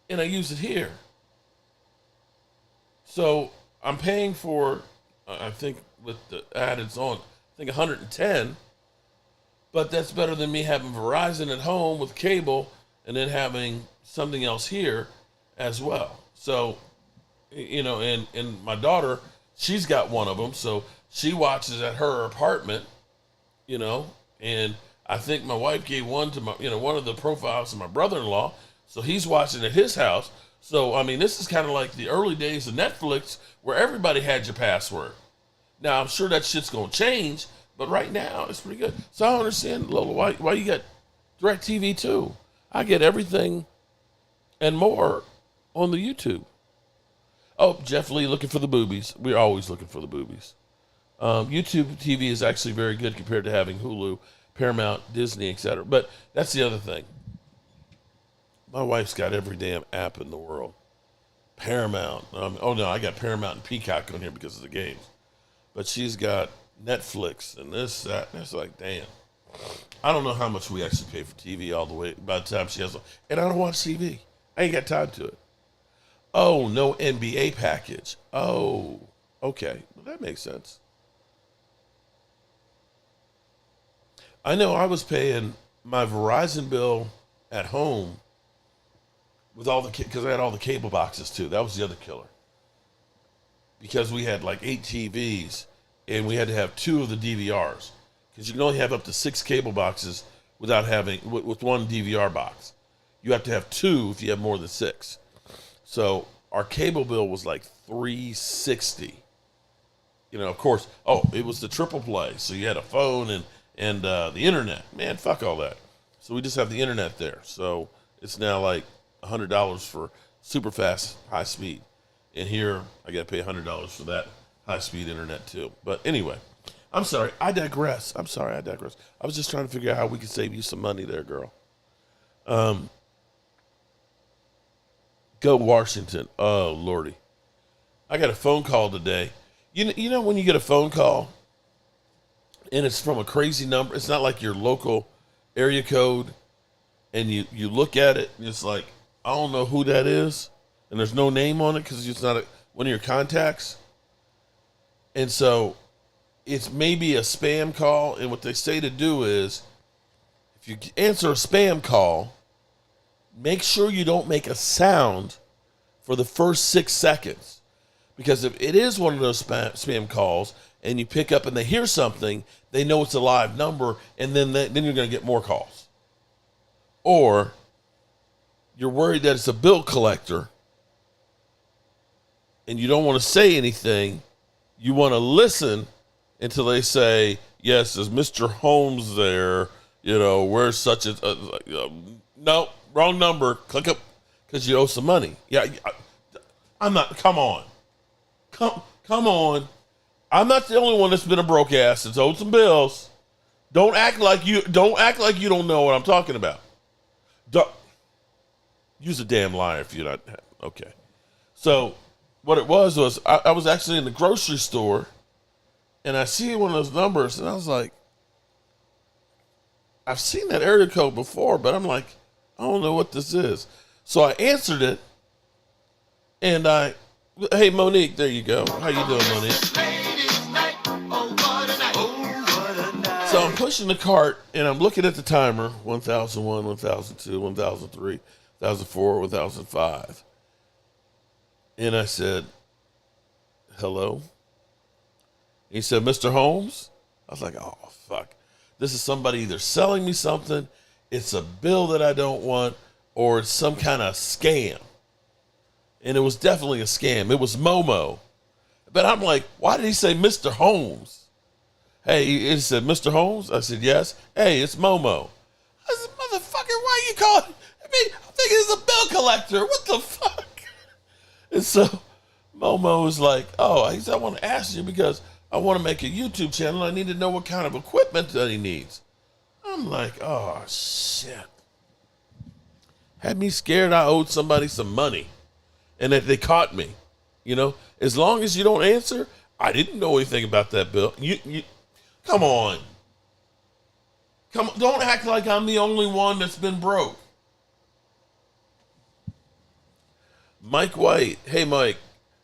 and I use it here. So I'm paying for, I think with the added on, I think 110. But that's better than me having Verizon at home with cable and then having something else here as well. So, you know, and my daughter, she's got one of them, so she watches at her apartment, you know, and I think my wife gave one to my, you know, one of the profiles to my brother-in-law, so he's watching at his house. So, I mean, this is kind of like the early days of Netflix where everybody had your password. Now, I'm sure that shit's going to change, but right now, it's pretty good. So I don't understand, Lola, why you got DirecTV too? I get everything and more on the YouTube. Oh, Jeff Lee looking for the boobies. We're always looking for the boobies. YouTube TV is actually very good compared to having Hulu, Paramount, Disney, etc. But that's the other thing. My wife's got every damn app in the world. Paramount. Oh, no, I got Paramount and Peacock on here because of the games. But she's got Netflix and this, that. And it's like, damn. I don't know how much we actually pay for TV all the way by the time she has. And I don't watch TV. I ain't got time to it. Oh, no NBA package. Oh, okay. Well, that makes sense. I know I was paying my Verizon bill at home with all the, because I had all the cable boxes too. That was the other killer. Because we had like 8 TVs and we had to have 2 of the DVRs. Because you can only have up to 6 cable boxes without having, with one DVR box. You have to have 2 if you have more than 6. So our cable bill was like $360. You know, of course, it was the triple play. So you had a phone and the internet. Man, fuck all that. So we just have the internet there. So it's now like $100 for super fast, high speed. And here I got to pay $100 for that high speed internet too. But anyway, I'm sorry. I digress. I was just trying to figure out how we could save you some money there, girl. Go Washington. Oh, Lordy. I got a phone call today. You know when you get a phone call and it's from a crazy number, it's not like your local area code, and you look at it and it's like, I don't know who that is, and there's no name on it because it's not one of your contacts. And so it's maybe a spam call, and what they say to do is, if you answer a spam call, make sure you don't make a sound for the first 6 seconds. Because if it is one of those spam calls, and you pick up and they hear something, they know it's a live number, and then you're going to get more calls. Or you're worried that it's a bill collector, and you don't want to say anything. You want to listen until they say, yes, is Mr. Holmes there? You know, where's such a... no, wrong number. Click up because you owe some money. Yeah, I'm not... Come on. Come on. I'm not the only one that's been a broke ass that's owed some bills. Don't act like you don't know what I'm talking about. Use a damn liar if you're not... Okay. So what it was I was actually in the grocery store, And I see one of those numbers, and I was like, I've seen that area code before, but I'm like, I don't know what this is. So I answered it, and hey, Monique, there you go. How you doing, Monique? So I'm pushing the cart, and I'm looking at the timer, 1001, 1002, 1003, 1004, 1005. And I said, hello? He said, Mr. Holmes? I was like, oh, fuck. This is somebody either selling me something, it's a bill that I don't want, or it's some kind of scam. And it was definitely a scam. It was Momo. But I'm like, why did he say Mr. Holmes? Hey, he said, Mr. Holmes? I said, yes. Hey, it's Momo. I said, motherfucker, why are you calling me? I'm thinking it's a bill collector. What the fuck? And so Momo was like, oh, he said, I want to ask you because I want to make a YouTube channel. I need to know what kind of equipment that he needs. I'm like, oh, shit. Had me scared I owed somebody some money and that they caught me. You know, as long as you don't answer, I didn't know anything about that bill. You come on. Come on. Don't act like I'm the only one that's been broke. Mike White. Hey, Mike.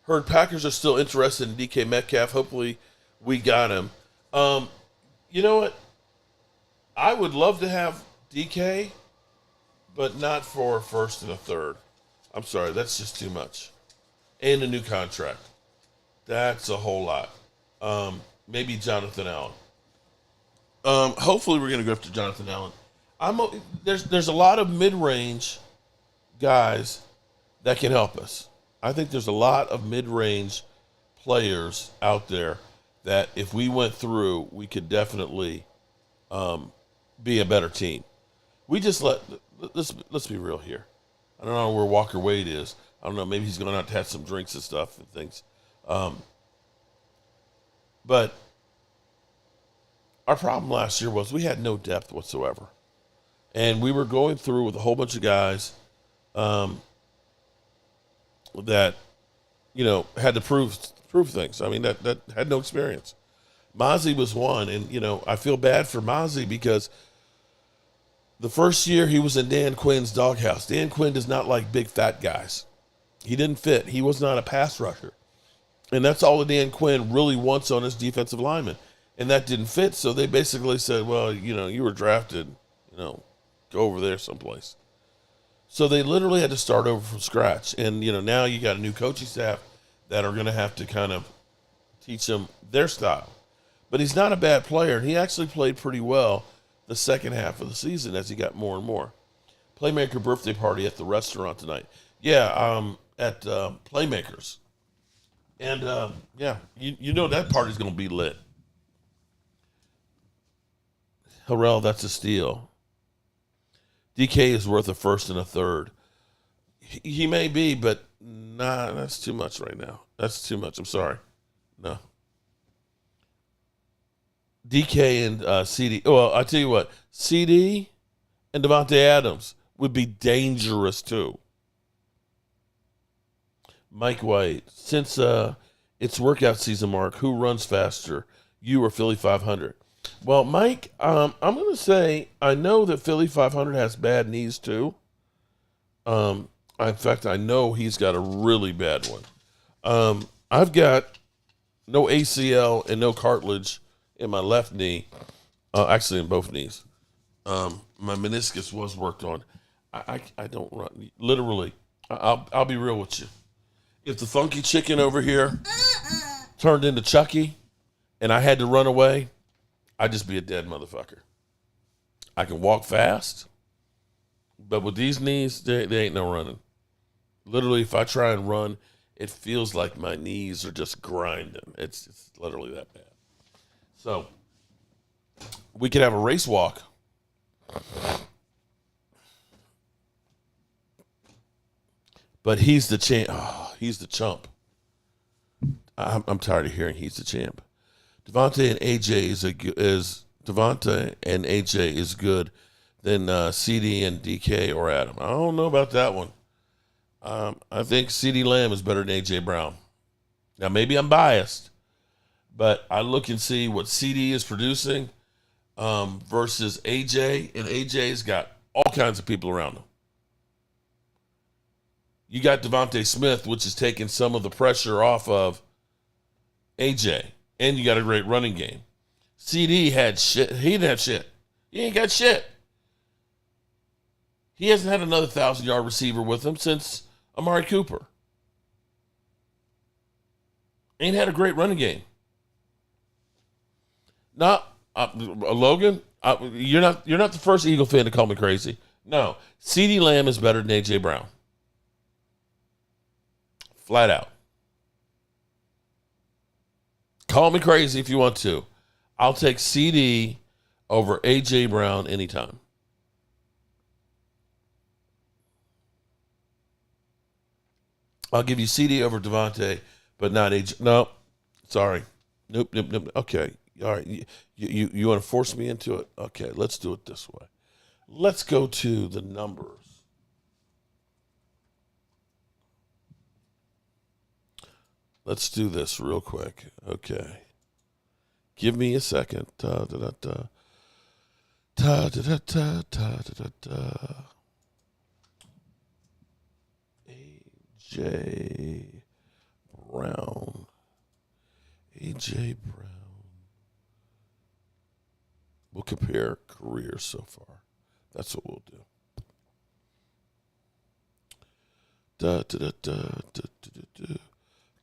Heard Packers are still interested in DK Metcalf. Hopefully we got him. You know what? I would love to have DK, but not for a first and a third. I'm sorry. That's just too much. And a new contract. That's a whole lot. Maybe Jonathan Allen. Hopefully we're going to go after Jonathan Allen. There's a lot of mid-range guys that can help us. I think there's a lot of mid-range players out there that if we went through, we could definitely be a better team. We just let's be real here. I don't know where Walker Wade is. I don't know. Maybe he's going to have to have some drinks and stuff and things. But our problem last year was we had no depth whatsoever. And we were going through with a whole bunch of guys that, you know, had to prove things. I mean, that had no experience. Mozzie was one. And, you know, I feel bad for Mozzie because the first year he was in Dan Quinn's doghouse. Dan Quinn does not like big, fat guys. He didn't fit. He was not a pass rusher. And that's all that Dan Quinn really wants on his defensive lineman. And that didn't fit, so they basically said, well, you know, you were drafted, you know, go over there someplace. So they literally had to start over from scratch. And, you know, now you got a new coaching staff that are going to have to kind of teach him their style. But he's not a bad player, and he actually played pretty well the second half of the season as he got more and more. Playmaker birthday party at the restaurant tonight. Yeah, at Playmakers. And, yeah, you know that party's going to be lit. Harrell, that's a steal. DK is worth a first and a third. He may be, but nah, that's too much right now. That's too much. I'm sorry. No. DK and CeeDee. Well, I tell you what, CeeDee and Davante Adams would be dangerous too. Mike White, since it's workout season, Mark, who runs faster, you or Philly 500? Well, Mike, I'm going to say I know that Philly 500 has bad knees too. In fact, I know he's got a really bad one. I've got no ACL and no cartilage in my left knee, actually in both knees. My meniscus was worked on. I don't run. Literally, I'll be real with you. If the funky chicken over here turned into Chucky and I had to run away, I'd just be a dead motherfucker. I can walk fast, but with these knees, there ain't no running. Literally, if I try and run, it feels like my knees are just grinding. It's literally that bad. So, we could have a race walk. But he's the champ. Oh, he's the chump. I'm tired of hearing he's the champ. Devontae and AJ is good than CeeDee and DK or Adam. I don't know about that one. I think CeeDee Lamb is better than AJ Brown. Now maybe I'm biased, But I look and see what CeeDee is producing versus AJ, and AJ's got all kinds of people around him. You got Devontae Smith, which is taking some of the pressure off of AJ, and you got a great running game. CeeDee had shit. He didn't have shit. He ain't got shit. He hasn't had another 1,000-yard receiver with him since Amari Cooper. Ain't had a great running game. Logan, you're not the first Eagle fan to call me crazy. No, CeeDee Lamb is better than A.J. Brown. Flat out. Call me crazy if you want to. I'll take CeeDee over A.J. Brown anytime. I'll give you CeeDee over Devontae, but not A.J. No, sorry. Nope. Okay. All right. You want to force me into it? Okay, let's do it this way. Let's go to the numbers. Let's do this real quick. Okay. Give me a second. A.J. Brown. A.J. Brown. We'll compare careers so far. That's what we'll do.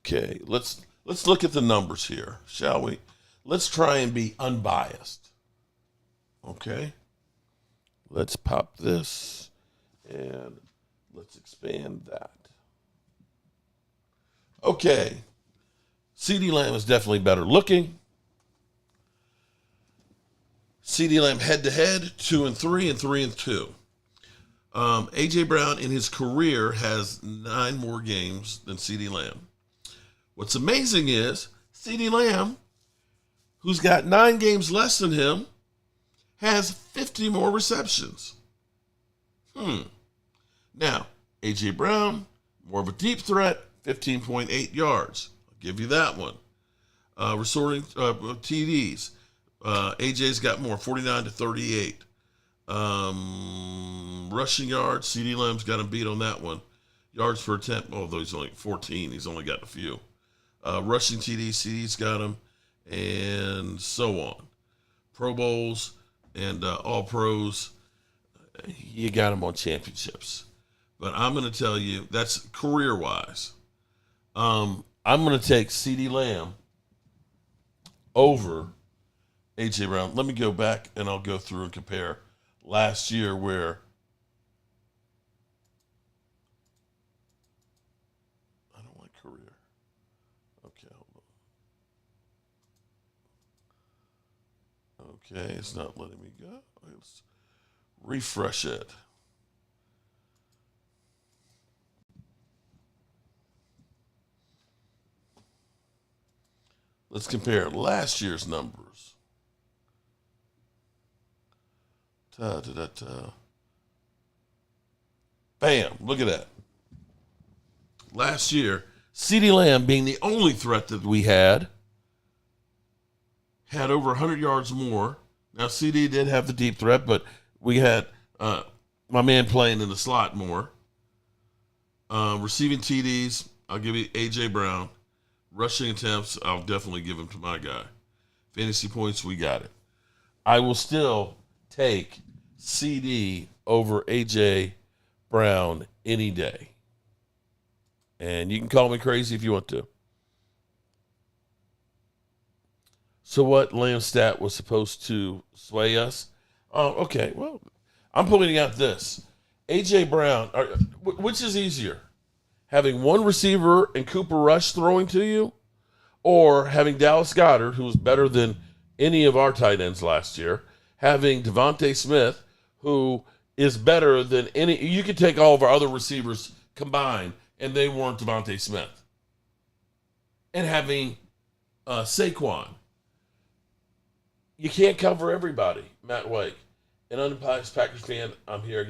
Okay, let's look at the numbers here, shall we? Let's try and be unbiased. Okay? Let's pop this and let's expand that. Okay. CeeDee Lamb is definitely better looking. CeeDee Lamb head-to-head, 2-3 and 3-2. A.J. Brown in his career has 9 more games than CeeDee Lamb. What's amazing is CeeDee Lamb, who's got 9 games less than him, has 50 more receptions. Now, A.J. Brown, more of a deep threat, 15.8 yards. I'll give you that one. Restoring TDs. AJ's got more, 49 to 38. Rushing yards, CeeDee Lamb's got him beat on that one. Yards per attempt, although he's only 14, he's only got a few. Rushing TDs, CeeDee's got him, and so on. Pro Bowls and All Pros, you got him on championships. But I'm going to tell you, that's career-wise. I'm going to take CeeDee Lamb over A.J. Brown. Let me go back and I'll go through and compare last year where I don't like career. Okay, hold on. Okay, it's not letting me go. Let's refresh it. Let's compare last year's numbers. Bam, look at that. Last year, CeeDee Lamb, being the only threat that we had over 100 yards more. Now, CeeDee did have the deep threat, but we had my man playing in the slot more. Receiving TDs, I'll give you A.J. Brown. Rushing attempts, I'll definitely give him to my guy. Fantasy points, we got it. I will still take CeeDee over A.J. Brown any day. And you can call me crazy if you want to. So what Lamb stat was supposed to sway us? Oh, okay. Well, I'm pointing out this. A.J. Brown, which is easier? Having one receiver and Cooper Rush throwing to you, or having Dallas Goedert, who was better than any of our tight ends last year, having Devontae Smith, who is better than any. You could take all of our other receivers combined, and they weren't Devontae Smith. And having Saquon. You can't cover everybody, Matt Wake. An unbiased Packers fan, I'm here.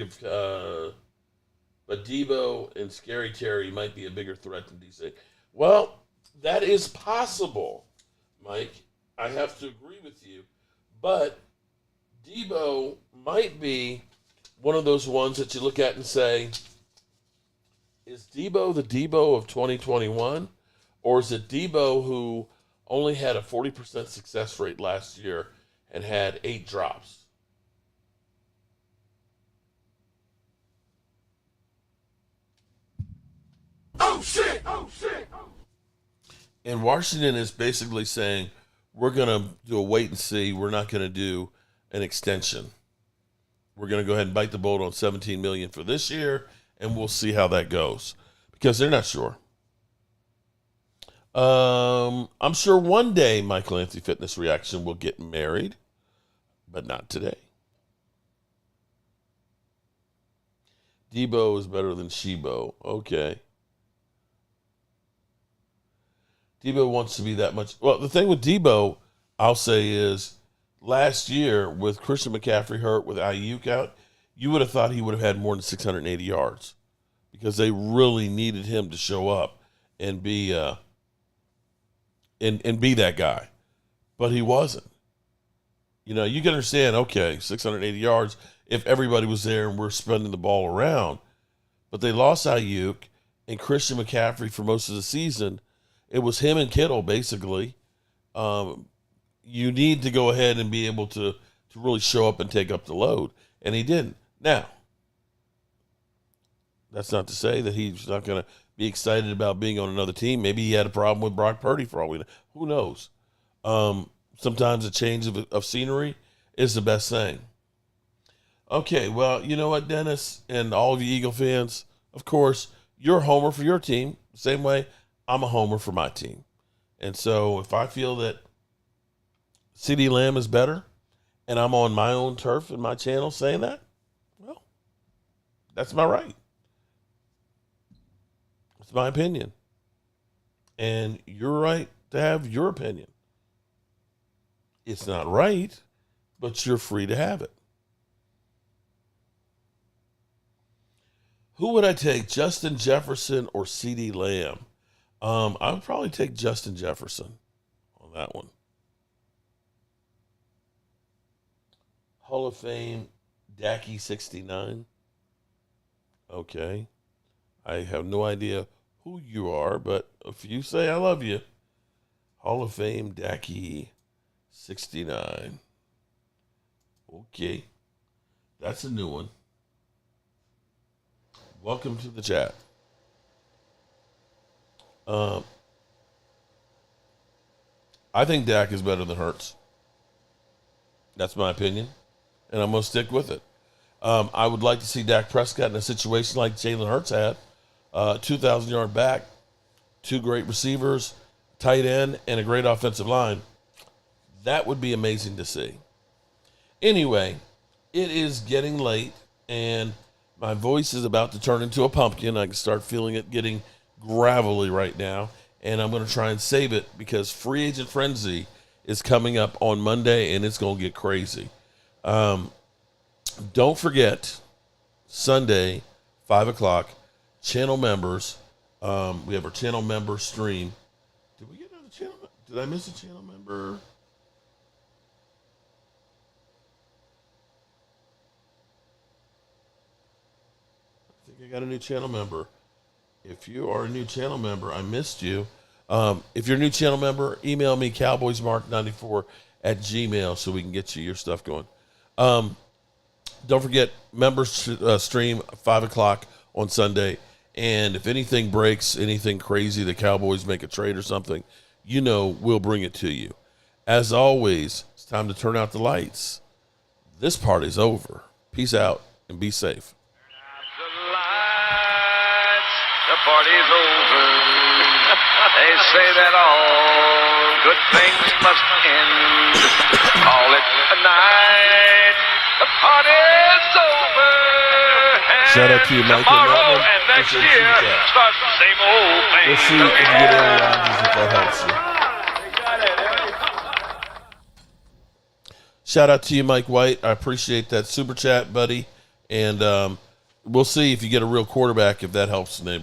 But Debo and Scary Terry might be a bigger threat than DC. Well, that is possible. Mike. I have to agree with you. But Debo might be one of those ones that you look at and say, is Debo the Debo of 2021? Or is it Debo who only had a 40% success rate last year and had 8 drops? Oh, shit! Oh, shit! And Washington is basically saying, we're going to do a wait and see. We're not going to do an extension. We're going to go ahead and bite the bullet on $17 million for this year, and we'll see how that goes. Because they're not sure. I'm sure one day Michael Anthony Fitness Reaction will get married, but not today. Debo is better than Shebo. Okay. Debo wants to be that much. Well, the thing with Debo, I'll say, is last year with Christian McCaffrey hurt, with Ayuk out, you would have thought he would have had more than 680 yards because they really needed him to show up and be and be that guy. But he wasn't. You know, you can understand, okay, 680 yards if everybody was there and we're spreading the ball around. But they lost Ayuk and Christian McCaffrey for most of the season. It was him and Kittle, basically. You need to go ahead and be able to really show up and take up the load. And he didn't. Now, that's not to say that he's not going to be excited about being on another team. Maybe he had a problem with Brock Purdy for all we know. Who knows? Sometimes a change of scenery is the best thing. Okay, well, you know what, Dennis, and all of you Eagle fans, of course, you're a homer for your team. Same way I'm a homer for my team. And so if I feel that CeeDee Lamb is better and I'm on my own turf in my channel saying that, well, that's my right. It's my opinion. And you're right to have your opinion. It's not right, but you're free to have it. Who would I take, Justin Jefferson or CeeDee Lamb? I would probably take Justin Jefferson on that one. Hall of Fame, Dacky 69. Okay. I have no idea who you are, but if you say I love you, Hall of Fame, Dacky 69. Okay. That's a new one. Welcome to the chat. I think Dak is better than Hurts. That's my opinion, and I'm going to stick with it. I would like to see Dak Prescott in a situation like Jalen Hurts had, 2,000-yard back, 2 great receivers, tight end, and a great offensive line. That would be amazing to see. Anyway, it is getting late, and my voice is about to turn into a pumpkin. I can start feeling it getting gravelly right now, and I'm going to try and save it because Free Agent Frenzy is coming up on Monday, and it's going to get crazy. Don't forget, Sunday, 5 o'clock, channel members. We have our channel member stream. Did we get another channel? Did I miss a channel member? I think I got a new channel member. If you are a new channel member, I missed you. If you're a new channel member, email me, cowboysmark94@gmail, so we can get you your stuff going. Don't forget, members stream 5 o'clock on Sunday. And if anything breaks, anything crazy, the Cowboys make a trade or something, you know we'll bring it to you. As always, it's time to turn out the lights. This party's over. Peace out and be safe. The party's over. They say that all good things must end. Call it a night. The party's over. Shout out to you, Mike. Tomorrow and next year starts the same old thing. We'll see if you get Aaron Rodgers if that helps you. Shout out to you, Mike White. I appreciate that super chat, buddy. And we'll see if you get a real quarterback if that helps the neighbor.